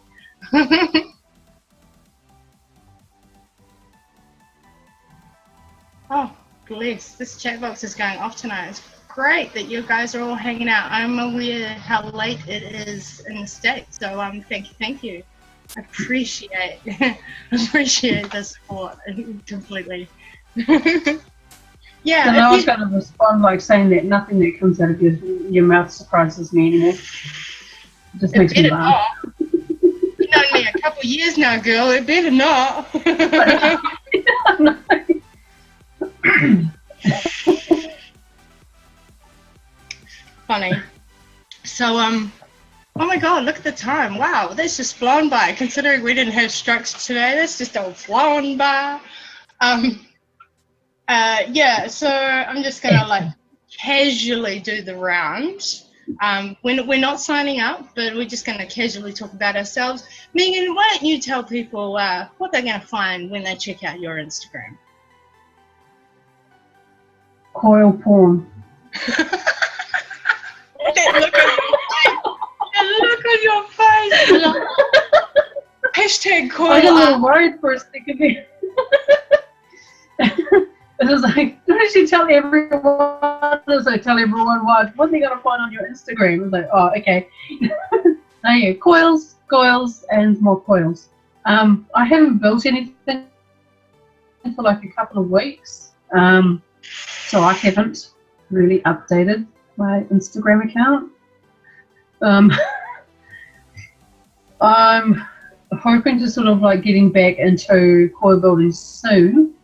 Oh, bless. This chat box is going off tonight. It's great that you guys are all hanging out. I'm aware how late it is in the States, so thank you. I appreciate the support completely. Yeah. And I was going to respond like saying that nothing that comes out of your mouth surprises me anymore. It just makes me laugh. You've known me a couple of years now, girl. It better not. Funny. So, oh my god, look at the time. Wow, that's just flown by. Considering we didn't have structure today, that's just all flown by. Yeah, so I'm just gonna like casually do the round. We're not signing up, but we're just gonna casually talk about ourselves. Megan, why don't you tell people what they're gonna find when they check out your Instagram? Coil porn. That look on your face. That look on your face. Hashtag coil. I got a little worried for a second there. It was like, why did you tell everyone? As I tell everyone what are they gonna find on your Instagram? I was like, oh, okay. Oh yeah, coils, and more coils. I haven't built anything for like a couple of weeks, so I haven't really updated my Instagram account. I'm hoping to sort of like getting back into coil building soon,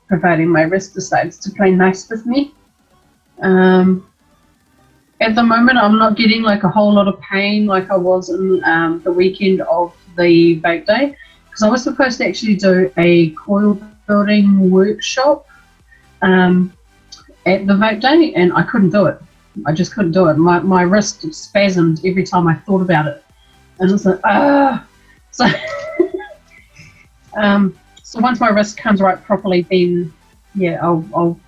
providing my wrist decides to play nice with me. At the moment, I'm not getting like a whole lot of pain like I was in the weekend of the vape day, because I was supposed to actually do a coil building workshop at the vape day, and I couldn't do it. I just couldn't do it. My wrist spasmed every time I thought about it, and it's like so. So once my wrist comes right properly, then yeah, I'll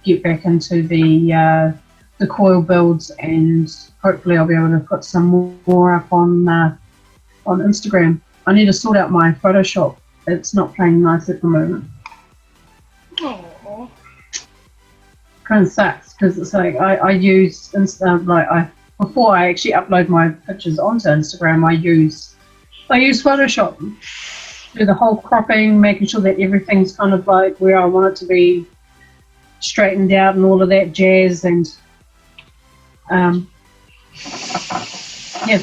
get back into the coil builds, and hopefully I'll be able to put some more up on Instagram. I need to sort out my Photoshop. It's not playing nice at the moment. Aww. Kind of sucks, because it's like I use before I actually upload my pictures onto Instagram, I use Photoshop. Do the whole cropping, making sure that everything's kind of like where I want it to be, straightened out and all of that jazz, and yeah,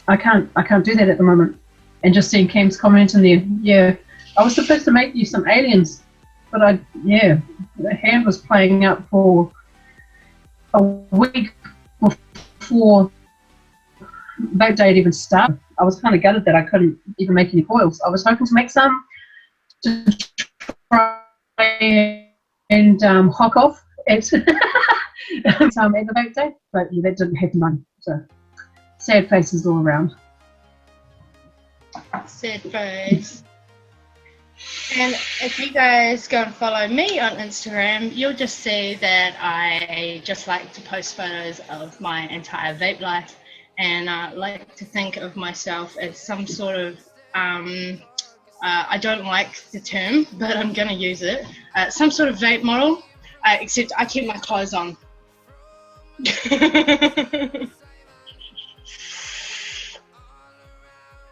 I can't do that at the moment. And just seeing Cam's comment in there, yeah, I was supposed to make you some aliens, but the hand was playing up for a week before vape day even started. I was kind of gutted that I couldn't even make any coils. I was hoping to make some to try and hock off at the vape day, but yeah, that didn't happen. So sad faces all around. Sad face. And if you guys go and follow me on Instagram, you'll just see that I just like to post photos of my entire vape life. And I like to think of myself as some sort of, I don't like the term, but I'm going to use it, some sort of vape model, except I keep my clothes on.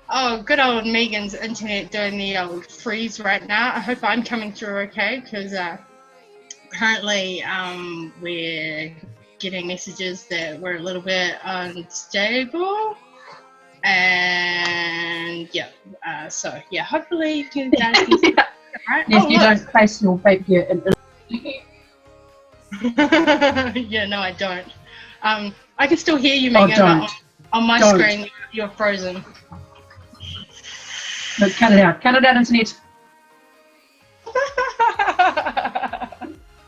Oh, good old Megan's internet doing the old freeze right now. I hope I'm coming through okay, because apparently we're getting messages that we're a little bit unstable, and so hopefully you can guys can see that, right? If you don't place your vape gear in yeah, no, I don't. I can still hear you, Megan, but on my screen you're frozen. But cut it out, internet.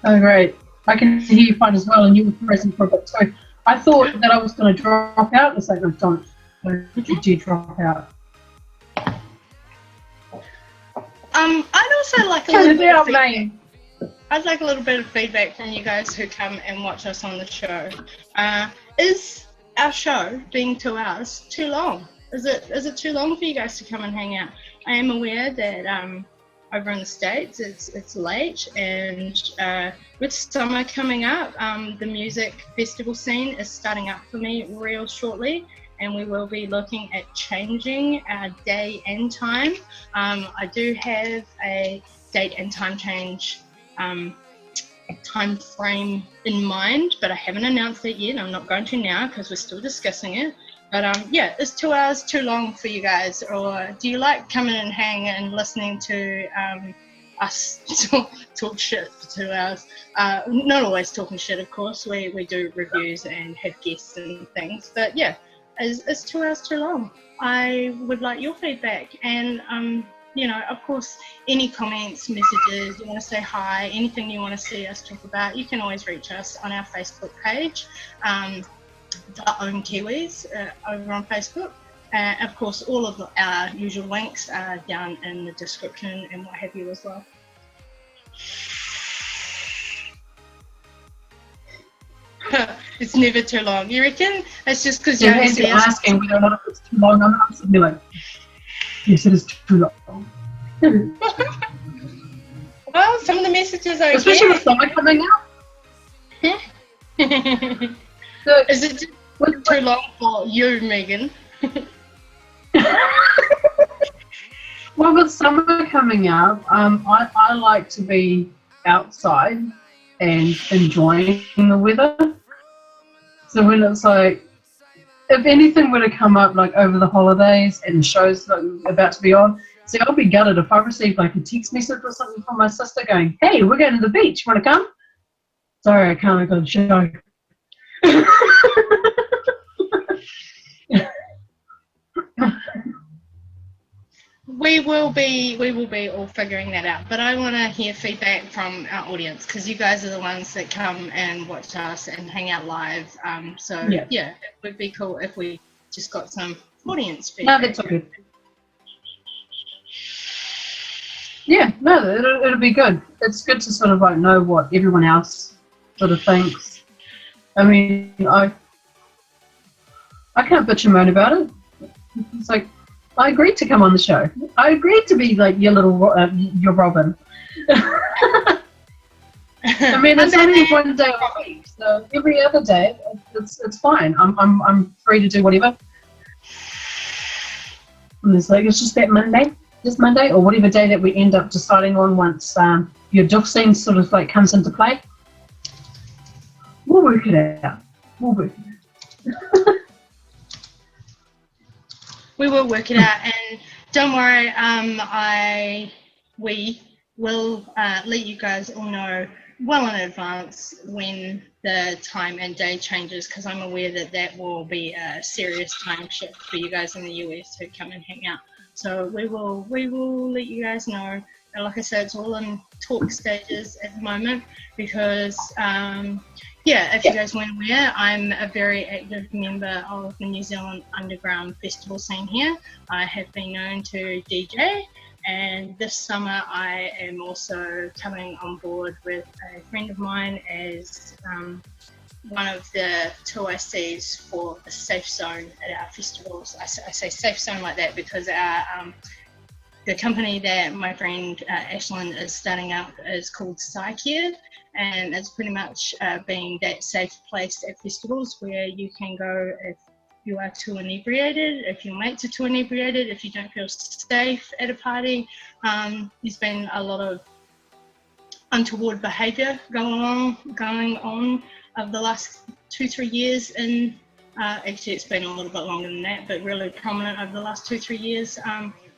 Oh great, I can hear you fine as well, and you were present for a bit. So I thought that I was going to drop out. It's like, no, don't you drop out. I'd also like a Cut little it bit out, of feedback. mate. I'd like a little bit of feedback from you guys who come and watch us on the show. Is our show being 2 hours too long? Is it too long for you guys to come and hang out? I am aware that over in the States it's late, and with summer coming up, the music festival scene is starting up for me real shortly, and we will be looking at changing our day and time. I do have a date and time change time frame in mind, but I haven't announced it yet. I'm not going to now because we're still discussing it. But is 2 hours too long for you guys, or do you like coming and hanging and listening to us talk shit for 2 hours? Not always talking shit, of course. We do reviews and have guests and things. But yeah, is 2 hours too long? I would like your feedback, and you know, of course, any comments, messages, you want to say hi, anything you want to see us talk about, you can always reach us on our Facebook page, the Ohm Kiwis, over on Facebook. Of course, all of our usual links are down in the description and what have you as well. It's never too long. You reckon? It's just because you As you're asking whether or not it's too long, I'm absolutely like, yes, it is too long. Well, some of the messages are especially with summer coming out. So, is it too long for you, Megan? Well, with summer coming up, I like to be outside and enjoying the weather. So when it's like, if anything were to come up like over the holidays and the show's like about to be on, see, I'll be gutted if I receive like a text message or something from my sister going, "Hey, we're going to the beach. Want to come?" Sorry, I can't. I got a show. We will be all figuring that out, but I want to hear feedback from our audience because you guys are the ones that come and watch us and hang out live. So yeah, it would be cool if we just got some audience feedback. No, that's all good. Yeah, no, it'll be good. It's good to sort of like know what everyone else sort of thinks. I mean, I can't bitch and moan about it. It's like, I agreed to come on the show. I agreed to be like your little, your Robin. I mean, it's only one day a week, so every other day, it's fine. I'm free to do whatever. And it's like, it's just that Monday, this Monday, or whatever day that we end up deciding on once your duck scene sort of like comes into play. We'll work it out. We'll work it out. We will work it out, and don't worry. We will let you guys all know well in advance when the time and day changes, because I'm aware that that will be a serious time shift for you guys in the US who come and hang out. So we will let you guys know. And like I said, it's all in talk stages at the moment because. Yeah, if you guys weren't aware, I'm a very active member of the New Zealand underground festival scene here. I have been known to DJ, and this summer I am also coming on board with a friend of mine as one of the 2ICs for the safe zone at our festivals. I say safe zone like that because our the company that my friend Ashlyn is starting up is called Psycare, and it's pretty much being that safe place at festivals where you can go if you are too inebriated, if your mates are too inebriated, if you don't feel safe at a party. There's been a lot of untoward behaviour going on over the last 2-3 years in actually it's been a little bit longer than that, but really prominent over the last 2-3 years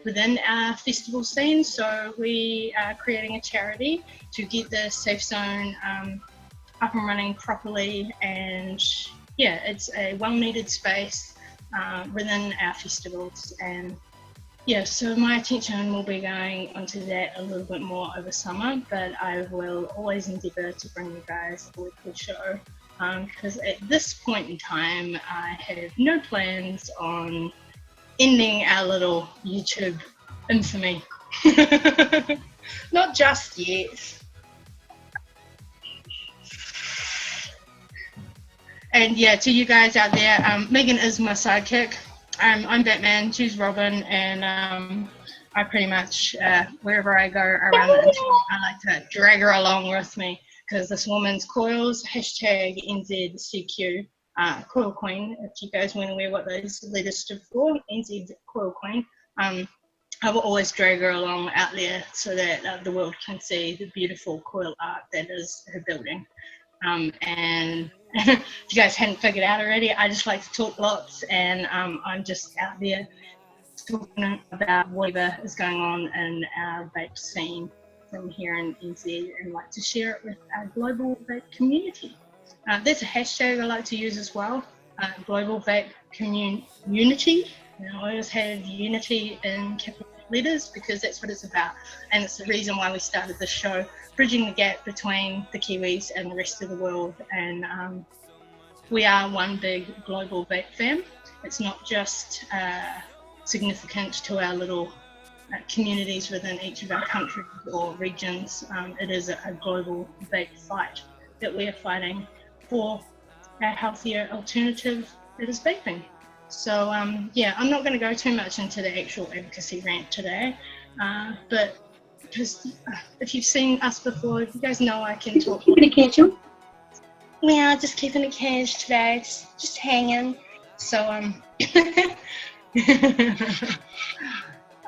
within our festival scene. So we are creating a charity to get the safe zone up and running properly, and yeah, it's a well-needed space within our festivals. And yeah, so my attention will be going onto that a little bit more over summer, but I will always endeavour to bring you guys a weekly show because at this point in time I have no plans on ending our little YouTube infamy. Not just yet. And yeah, to you guys out there, Megan is my sidekick. I'm Batman, she's Robin, and I pretty much, wherever I go around the internet, I like to drag her along with me because this woman's coils, hashtag NZCQ. Coil Queen, if you guys weren't aware what those letters stood for, NZ Coil Queen. I will always drag her along out there so that the world can see the beautiful coil art that is her building. And if you guys hadn't figured out already, I just like to talk lots, and I'm just out there talking about whatever is going on in our vape scene from here in NZ, and like to share it with our global vape community. There's a hashtag I like to use as well, Global Vape Community. I always have unity in capital letters, because that's what it's about, and it's the reason why we started this show, bridging the gap between the Kiwis and the rest of the world. And we are one big global vape fam. It's not just significant to our little communities within each of our countries or regions. It is a global vape fight that we are fighting for a healthier alternative that is vaping. So yeah, I'm not going to go too much into the actual advocacy rant today, but because if you've seen us before, you guys know I can talk. Keeping it casual. Yeah, just keeping it cash today, just hanging. So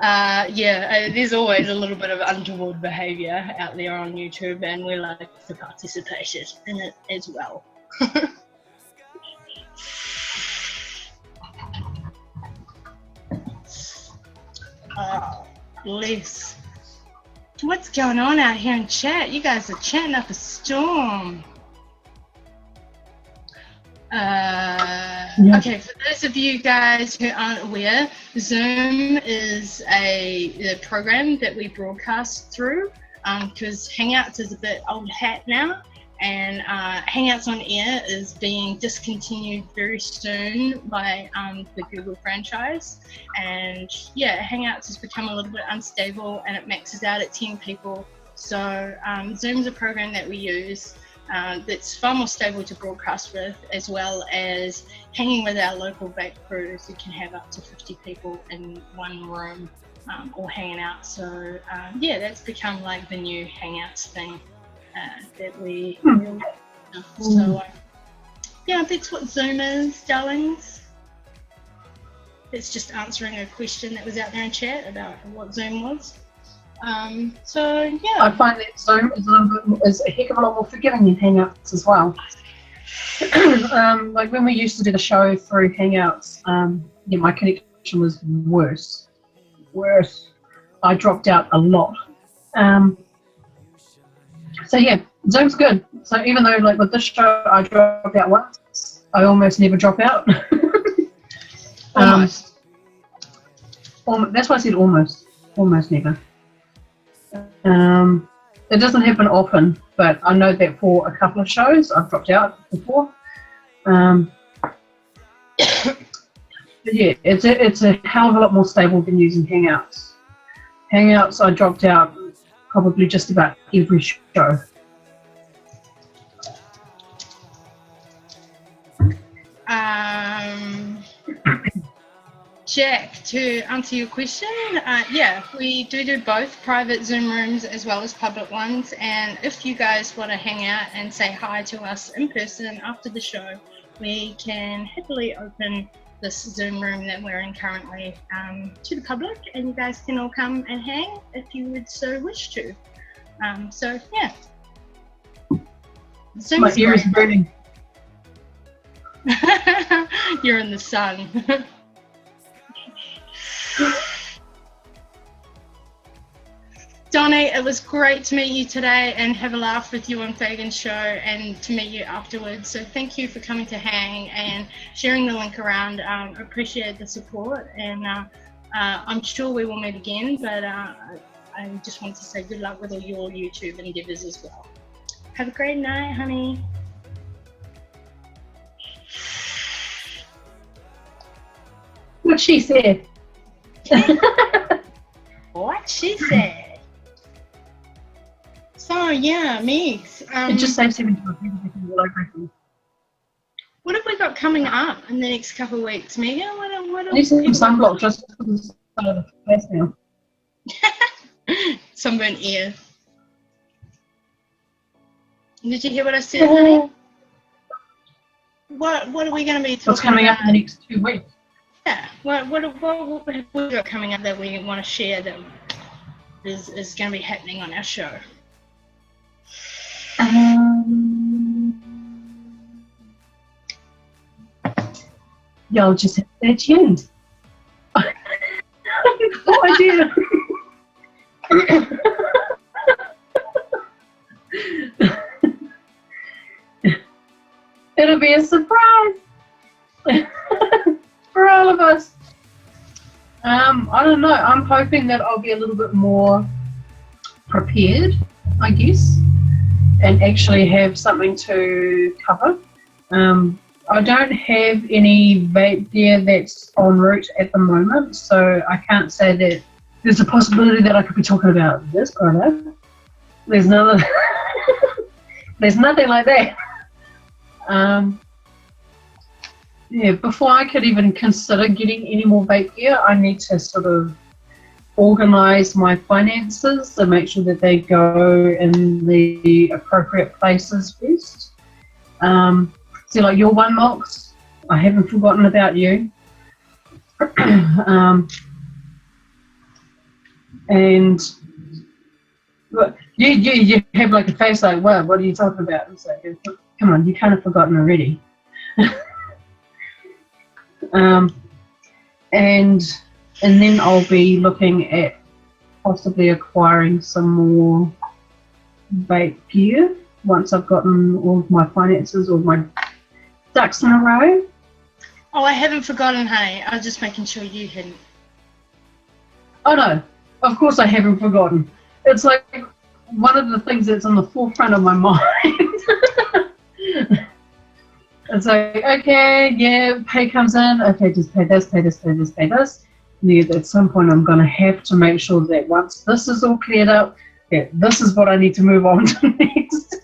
yeah, there's always a little bit of untoward behaviour out there on YouTube, and we like to participate in it as well. Oh, bless. What's going on out here in chat? You guys are chatting up a storm. Yeah. Okay, for those of you guys who aren't aware, Zoom is the program that we broadcast through, because Hangouts is a bit old hat now, and Hangouts on Air is being discontinued very soon by the Google franchise. And yeah, Hangouts has become a little bit unstable, and it maxes out at 10 people. So Zoom's a program that we use that's far more stable to broadcast with, as well as hanging with our local vape crews. You can have up to 50 people in one room, all hanging out. So yeah, that's become like the new Hangouts thing that we really love. So yeah, that's what Zoom is, darlings. It's just answering a question that was out there in chat about what Zoom was. So yeah, I find that Zoom is a heck of a lot more forgiving than Hangouts as well. Like when we used to do the show through Hangouts, yeah, my connection was worse. I dropped out a lot. So yeah, Zoom's good. So even though like with this show I dropped out once, I almost never drop out. almost. That's why I said almost never. It doesn't happen often, but I know that for a couple of shows I've dropped out before. But yeah, it's a hell of a lot more stable than using Hangouts. Hangouts I dropped out probably just about every show. Jack, to answer your question, yeah, we do both private Zoom rooms as well as public ones. And if you guys want to hang out and say hi to us in person after the show, we can happily open this Zoom room that we're in currently to the public, and you guys can all come and hang if you would so wish to. So yeah, Zoom's My ear is great. burning. You're in the sun. Donnie, it was great to meet you today and have a laugh with you on Fagan's show, and to meet you afterwards. So thank you for coming to hang and sharing the link around. I appreciate the support, and I'm sure we will meet again, but I just want to say good luck with all your YouTube endeavors as well. Have a great night, honey. What she said. What she said. So yeah, Meeks. It just saves him into a beautiful. What have we got coming up in the next couple of weeks, Megan? What I need some sunblock just for the side of the face now. Sunburnt ear. Did you hear what I said, honey? What are we going to be talking about? What's coming up in the next 2 weeks? Yeah. What have we got coming up that we want to share that is going to be happening on our show? Y'all just have to stay tuned. I have no idea. It'll be a surprise for all of us. I don't know. I'm hoping that I'll be a little bit more prepared, I guess, and actually have something to cover. I don't have any vape gear that's en route at the moment, so I can't say that there's a possibility that I could be talking about this product. There's no, there's nothing like that. Yeah, before I could even consider getting any more vape gear, I need to sort of organise my finances to make sure that they go in the appropriate places first. So like your one, Mox, I haven't forgotten about you. And you have like a face like, wow, what are you talking about? It's like, come on, you can't have forgotten already. And then I'll be looking at possibly acquiring some more vape gear once I've gotten all of my finances, all my ducks in a row. Oh, I haven't forgotten, honey. I was just making sure you hadn't. Oh no, of course I haven't forgotten. It's like one of the things that's on the forefront of my mind. It's like, okay, yeah, pay comes in, okay, just pay this, pay this, pay this, pay this. Yeah, at some point I'm going to have to make sure that once this is all cleared up, that this is what I need to move on to next.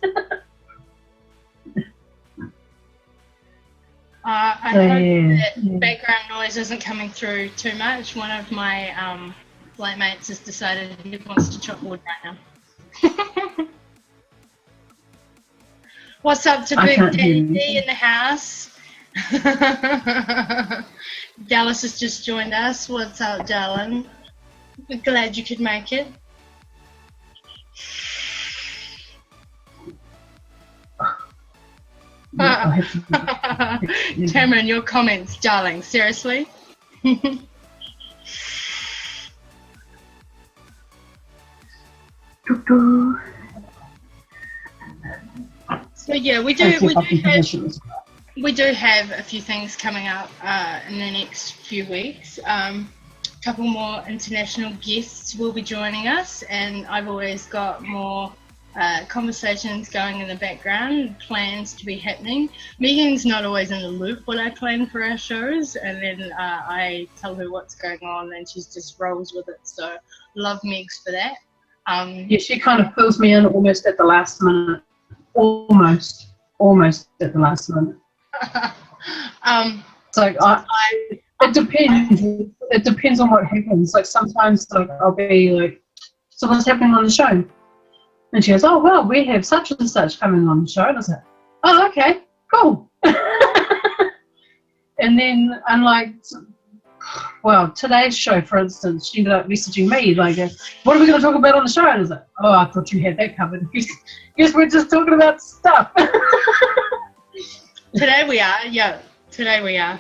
I hope that background noise isn't coming through too much. One of my flatmates has decided he wants to chop wood right now. What's up to Big Daddy D in the house? Dallas has just joined us. What's up, darling? We're glad you could make it. Cameron, your comments, darling. Seriously? So yeah, we do have a few things coming up in the next few weeks. A couple more international guests will be joining us, and I've always got more conversations going in the background, plans to be happening. Megan's not always in the loop what I plan for our shows, and then I tell her what's going on and she just rolls with it, so love Megs for that. Yeah, she kind of fills me in almost at the last minute. Almost at the last minute. So it depends. It depends on what happens. Like sometimes, like I'll be like, "So what's happening on the show?" And she goes, "Oh well, we have such and such coming on the show." And I was like, "Oh okay, cool." And then I'm like, well, today's show, for instance, she ended up messaging me like, what are we going to talk about on the show? And I was like, oh, I thought you had that covered. Yes, we're just talking about stuff. Today we are, yeah. Today we are.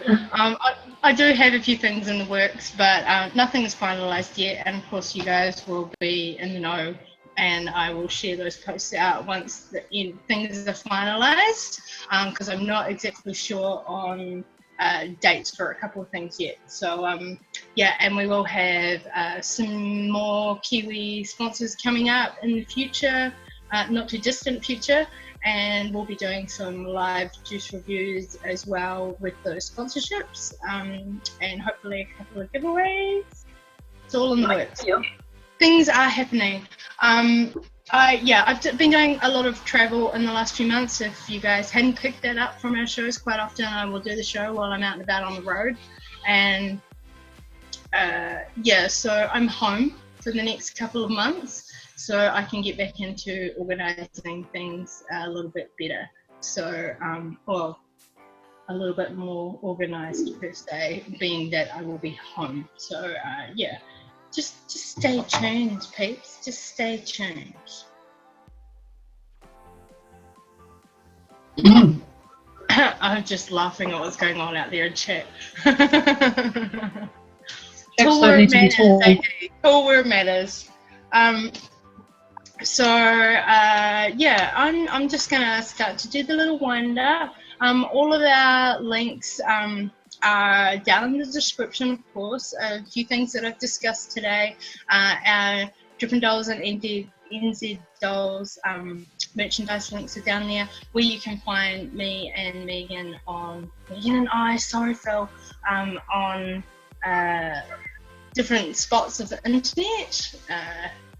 I do have a few things in the works, but nothing is finalised yet. And of course, you guys will be in the know, and I will share those posts out once things are finalised, because I'm not exactly sure on dates for a couple of things yet. So yeah, and we will have some more Kiwi sponsors coming up in the future, not too distant future, and we'll be doing some live juice reviews as well with those sponsorships, and hopefully a couple of giveaways. It's all in the works. Things are happening. I've been doing a lot of travel in the last few months. If you guys hadn't picked that up from our shows, quite often I will do the show while I'm out and about on the road. And so I'm home for the next couple of months, so I can get back into organising things a little bit better. So, a little bit more organised per se, being that I will be home. So, Just stay tuned, peeps. Just stay tuned. I'm just laughing at what's going on out there in chat. Cool where it matters, cool where it matters. I'm just gonna start to do the little wind up. All of our links are down in the description, of course. A few things that I've discussed today, our DRIPPIN Dolls and NZDOLLS merchandise links are down there, where you can find me and Megan and I, sorry Phil, on different spots of the internet.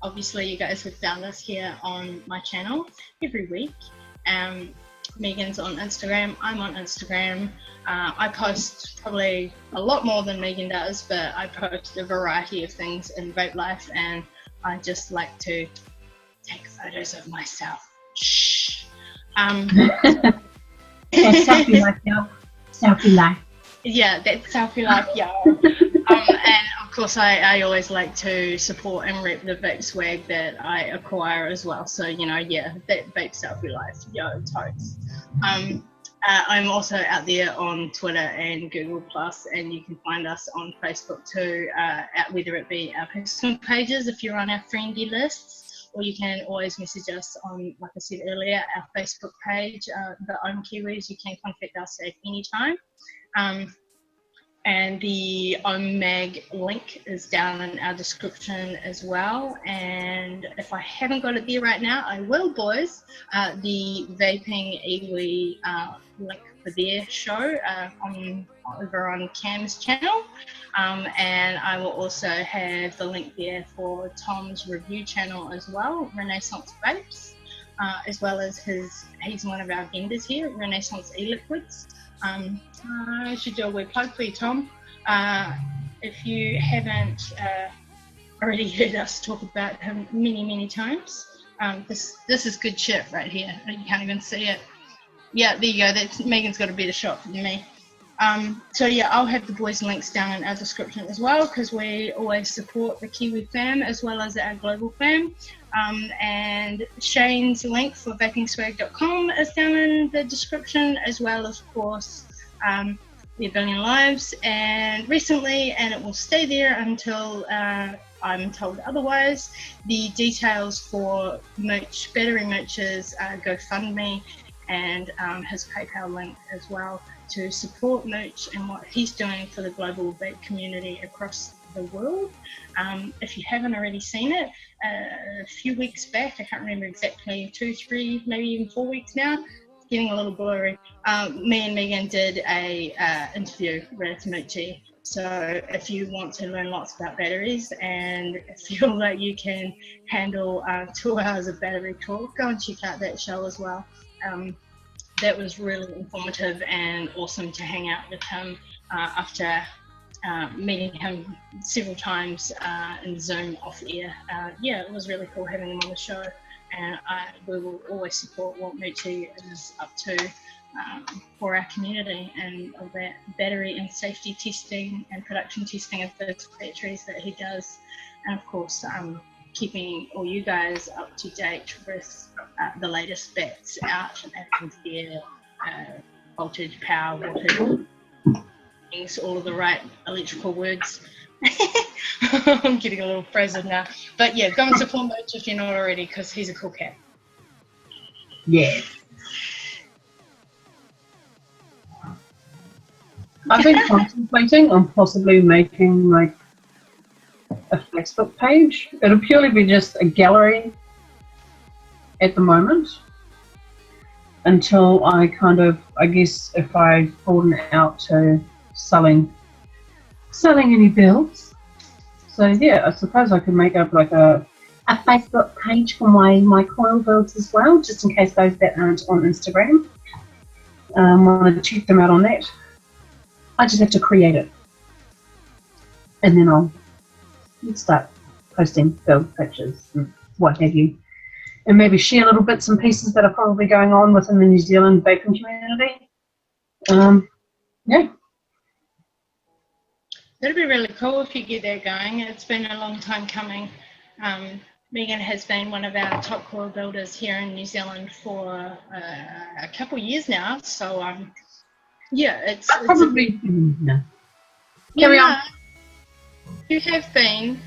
Obviously you guys have found us here on my channel every week. Megan's on Instagram, I'm on Instagram. I post probably a lot more than Megan does, but I post a variety of things in vape life, and I just like to take photos of myself. Shh. Selfie life, y'all. Selfie life. Yeah, that's selfie life, y'all. And of course, I always like to support and rep the vape swag that I acquire as well. So, you know, yeah, that vape selfie life, yo, totes. I'm also out there on Twitter and Google+, and you can find us on Facebook too, whether it be our personal pages if you're on our friendly lists, or you can always message us on, like I said earlier, our Facebook page, the Ohm Kiwis. You can contact us at any time. And the OHMag link is down in our description as well. And if I haven't got it there right now, I will, boys. The Vaping Iwi link for their show over on Cam's channel. And I will also have the link there for Tom's review channel as well, Renaissance Vapes, as well as he's one of our vendors here, Renaissance E-Liquids. I should do a web plug for you, Tom. If you haven't already heard us talk about him many times, this is good shit right here. You can't even see it. Yeah, there you go. Megan's got a better shot than me. So yeah, I'll have the boys' links down in our description as well, because we always support the Kiwi fam as well as our global fam. And Shane's link for vapingswag.com is down in the description, as well as, of course, the A Billion Lives. And recently, and it will stay there until I'm told otherwise, the details for MOOCH, Battery Mooch's GoFundMe, and his PayPal link as well, to support MOOCH and what he's doing for the global vape community across the world. If you haven't already seen it, a few weeks back, I can't remember exactly, 2, 3, maybe even 4 weeks now, it's getting a little blurry, me and Megan did a interview with Moochie. So if you want to learn lots about batteries and feel like you can handle 2 hours of battery talk, go and check out that show as well. That was really informative and awesome to hang out with him after meeting him several times in Zoom off air. Yeah, it was really cool having him on the show, and we will always support what Moochie is up to for our community, and all that battery and safety testing and production testing of those batteries that he does, and of course keeping all you guys up to date with the latest bets out and their voltage, power, wattage, all of the right electrical words. I'm getting a little frozen now. But yeah, go and support Mooch if you're not already, because he's a cool cat. Yeah. I've been contemplating on possibly making like a Facebook page. It'll purely be just a gallery at the moment, until I kind of, I guess, if I broaden out to selling any builds. So yeah, I suppose I could make up like a Facebook page for my coil builds as well, just in case those that aren't on Instagram want to check them out on that. I just have to create it, and then I'll start posting build pictures and what have you, and maybe share little bits and pieces that are probably going on within the New Zealand vaping community. Yeah. That'd be really cool if you get that going. It's been a long time coming. Megan has been one of our top coil builders here in New Zealand for a couple of years now. So yeah, it's probably no. Carry on. You have been.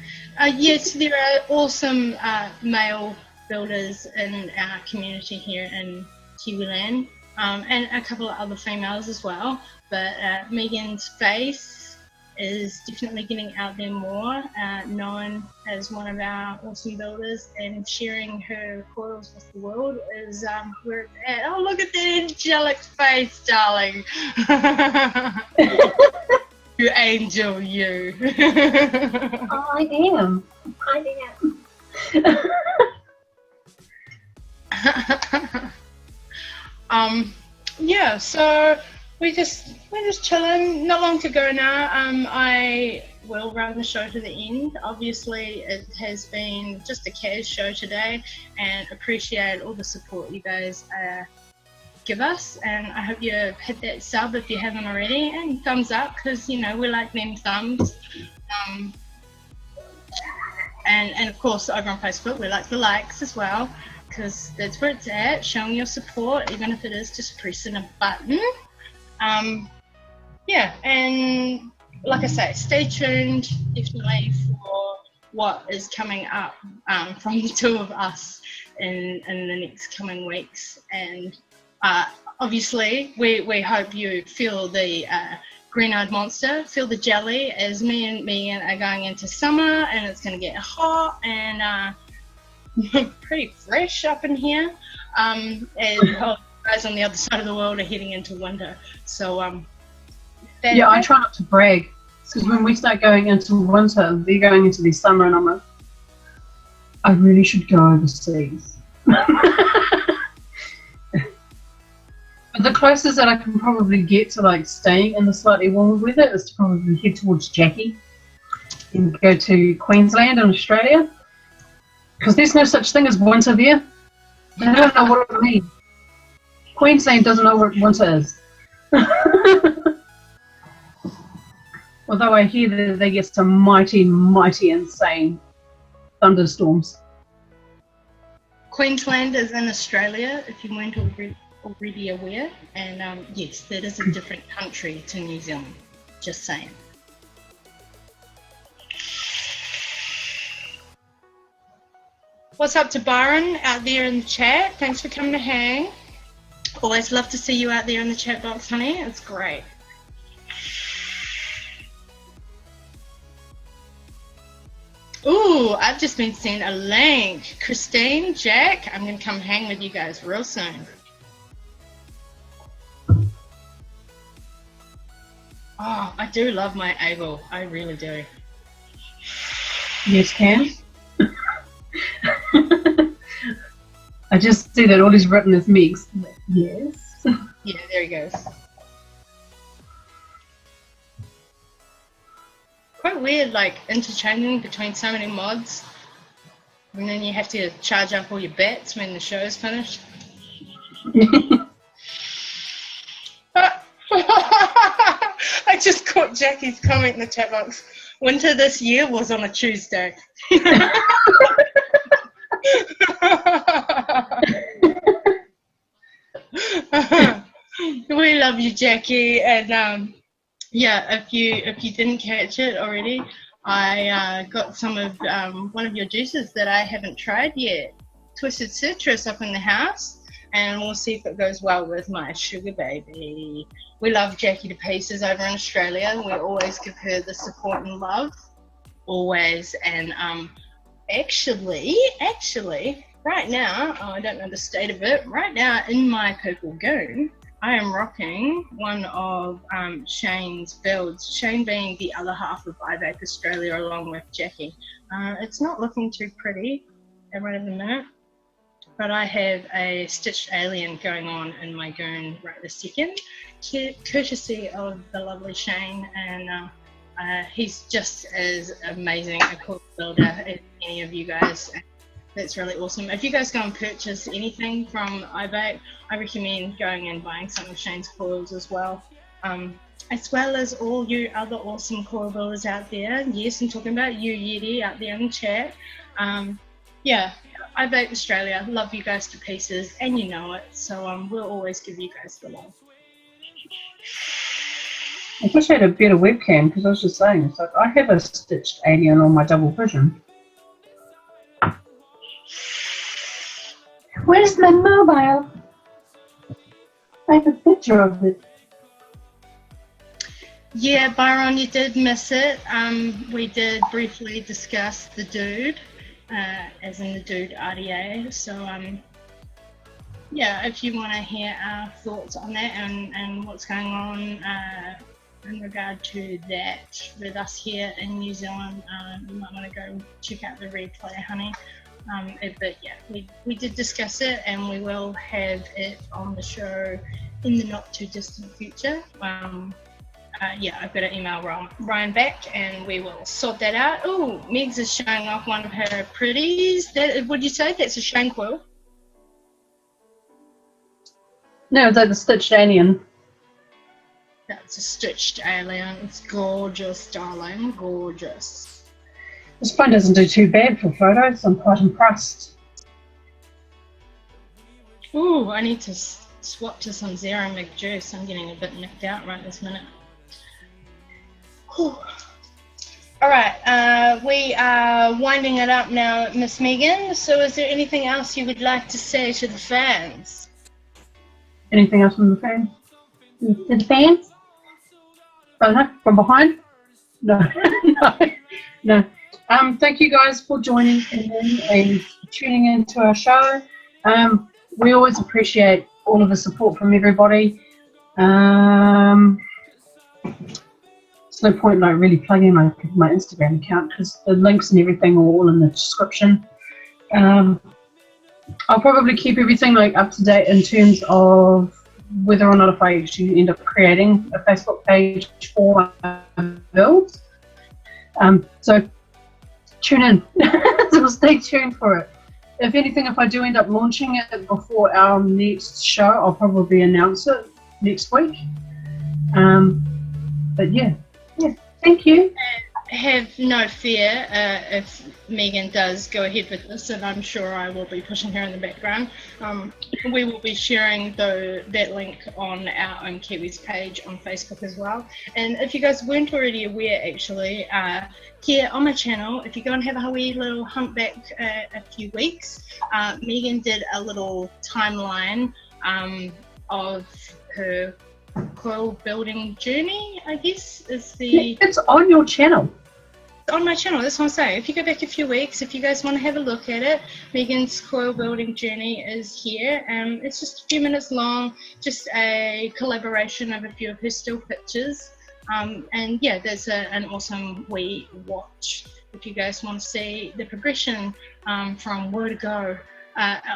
Yes, there are awesome male builders in our community here in Kiwiland. and a couple of other females as well. But Megan's face is definitely getting out there more, known as one of our awesome builders, and sharing her coils with the world is where it's at. Oh, look at that angelic face, darling. You angel, you. I am. Yeah, so we're just chilling. Not long to go now. I will run the show to the end. Obviously, it has been just a Kaz show today, and appreciate all the support you guys give us. And I hope you hit that sub if you haven't already, and thumbs up, because we like them thumbs. And of course, over on Facebook, we like the likes as well, because that's where it's at, showing your support, even if it is just pressing a button. Yeah, and like I say, stay tuned definitely for what is coming up from the two of us in the next coming weeks. And obviously, we hope you feel the green-eyed monster, feel the jelly, as me and Megan are going into summer, and it's going to get hot and pretty fresh up in here. And guys on the other side of the world are heading into winter. So yeah, I try not to brag, because when we start going into winter, they're going into the summer, and I'm like, I really should go overseas. But the closest that I can probably get to like staying in the slightly warmer weather is to probably head towards Jackie and go to Queensland in Australia, because there's no such thing as winter there. They don't know what it means. Queensland doesn't know what winter is. Although I hear that they get some mighty, mighty insane thunderstorms. Queensland is in Australia, if you weren't already aware, and yes, that is a different country to New Zealand, just saying. What's up to Byron out there in the chat? Thanks for coming to hang. Always love to see you out there in the chat box, honey. It's great. Ooh, I've just been sent a link. Christine, Jack, I'm going to come hang with you guys real soon. Oh, I do love my Able. I really do. Yes, Cam. I just see that all is written as Megs. Yes. Yeah, there he goes. Quite weird, like interchanging between so many mods, and then you have to charge up all your bets when the show is finished. I just caught Jackie's comment in the chat box. Winter this year was on a Tuesday. We love you, Jackie, and yeah, if you didn't catch it already, I got some of one of your juices that I haven't tried yet, Twisted Citrus, up in the house, and we'll see if it goes well with my sugar baby. We love Jackie to pieces over in Australia. We always give her the support and love, always. And actually, right now, I don't know the state of it. Right now, in my purple goon, I am rocking one of Shane's builds. Shane being the other half of iVape Australia, along with Jackie. It's not looking too pretty right at the minute, but I have a stitched alien going on in my goon right this second, courtesy of the lovely Shane, and he's just as amazing a cool builder as any of you guys. That's really awesome. If you guys go and purchase anything from iVape, I recommend going and buying some of Shane's coils as well as all you other awesome coil builders out there. Yes, I'm talking about you, Yeti, out there in the chat. Yeah, iVape Australia, love you guys to pieces, and you know it. So we'll always give you guys the love. I wish I had a better webcam, because I was just saying, it's like I have a stitched alien on my double vision. Where's my mobile? I have a picture of it. Yeah, Byron, you did miss it. We did briefly discuss the dude, as in the dude RDA. So, yeah, if you want to hear our thoughts on that and what's going on in regard to that with us here in New Zealand, you might want to go check out the replay, honey. But yeah, we did discuss it, and we will have it on the show in the not too distant future. Yeah, I've got to email Ryan back, and we will sort that out. Oh, Megs is showing off one of her pretties. That, would you say that's a Shane quill? No, it's like the stitched alien. That's a stitched alien. It's gorgeous, darling, gorgeous. This phone doesn't do too bad for photos. I'm quite impressed. Ooh, I need to swap to some Zero Mig juice. I'm getting a bit nicked out right this minute. Whew. All right, we are winding it up now, Miss Megan. So is there anything else you would like to say to the fans? Anything else from the fans? To the fans? From behind? No, no. Thank you guys for joining in and tuning into our show. We always appreciate all of the support from everybody. There's no point like really plugging my Instagram account because the links and everything are all in the description. I'll probably keep everything like up to date in terms of whether or not if I actually end up creating a Facebook page for builds. So tune in. So stay tuned for it. If anything, if I do end up launching it before our next show, I'll probably announce it next week. But yeah, thank you. Have no fear if Megan does go ahead with this, and I'm sure I will be pushing her in the background. We will be sharing that link on our Ohm Kiwis page on Facebook as well. And if you guys weren't already aware, actually, here on my channel, if you go and have a wee little hunt back a few weeks, Megan did a little timeline of her coil building journey, I guess, is the... It's on your channel. On my channel, that's what I'm saying. If you go back a few weeks, if you guys want to have a look at it, Megan's coil building journey is here. It's just a few minutes long, just a collaboration of a few of her still pictures. And yeah, there's an awesome wee watch if you guys want to see the progression from where to go.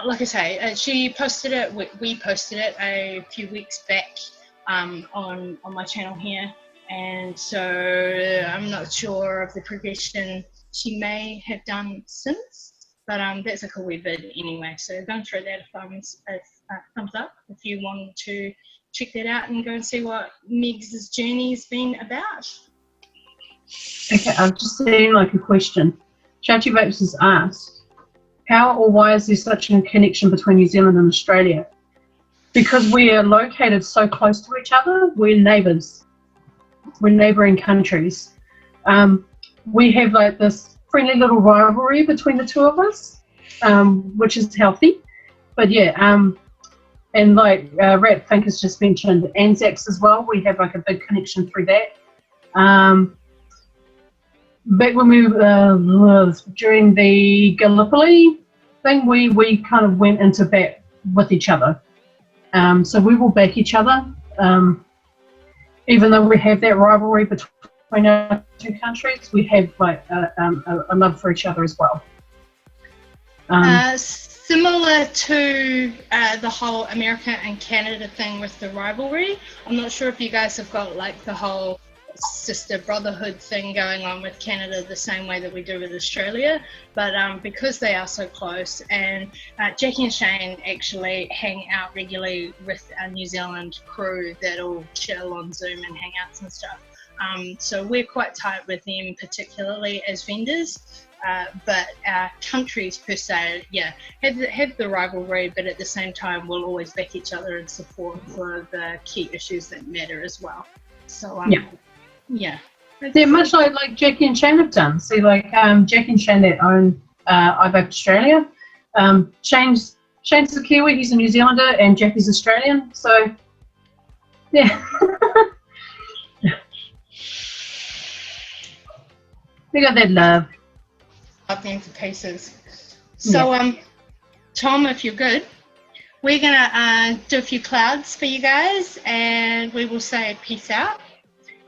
Like I say, she posted it, we posted it a few weeks back on my channel here. And so I'm not sure of the progression she may have done since, but that's a cool wee vid anyway. So go and throw that a thumbs up if you want to check that out and go and see what Meg's journey's been about. Okay, I've just seen like a question. Chachi Vapes has asked, how or why is there such a connection between New Zealand and Australia? Because we are located so close to each other, we're neighbours. We're neighbouring countries. We have like this friendly little rivalry between the two of us, which is healthy. But yeah, and like Rat Fink has just mentioned Anzacs as well. We have like a big connection through that. Back when we during the Gallipoli thing, we kind of went into bat with each other. So we will back each other. Even though we have that rivalry between our two countries, we have like a love for each other as well. Similar to the whole America and Canada thing with the rivalry, I'm not sure if you guys have got like the whole sister brotherhood thing going on with Canada the same way that we do with Australia, but because they are so close, and Jackie and Shane actually hang out regularly with our New Zealand crew that'll chill on Zoom and hangouts and stuff. So we're quite tight with them, particularly as vendors, but our countries per se, yeah, have the rivalry, but at the same time we'll always back each other and support for the key issues that matter as well. So yeah. They're much like Jackie and Shane have done. See, like Jackie and Shane that own iVape Australia. Shane's a Kiwi, he's a New Zealander, and Jackie's Australian. So Yeah. We got that love. Love them to pieces. So, Tom, if you're good, we're gonna do a few clouds for you guys, and we will say peace out.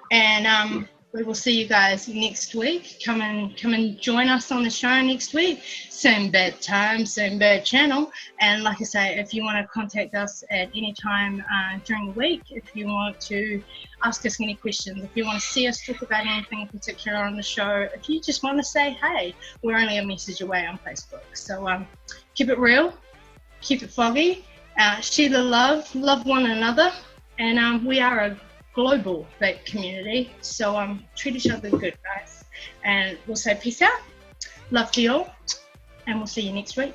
And we will see you guys next week. Come and join us on the show next week. Same bad time, same bad channel. And like I say, if you want to contact us at any time during the week, if you want to ask us any questions, if you want to see us talk about anything in particular on the show, if you just want to say hey, we're only a message away on Facebook. So keep it real, keep it foggy, share the love one another, and we are a global vape community, so treat each other good, guys, and we'll say peace out, love to you all, and we'll see you next week.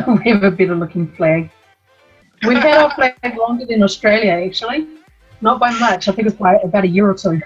We have a better looking flag. We've had our flag longer than Australia, actually. Not by much. I think it's by about a year or two.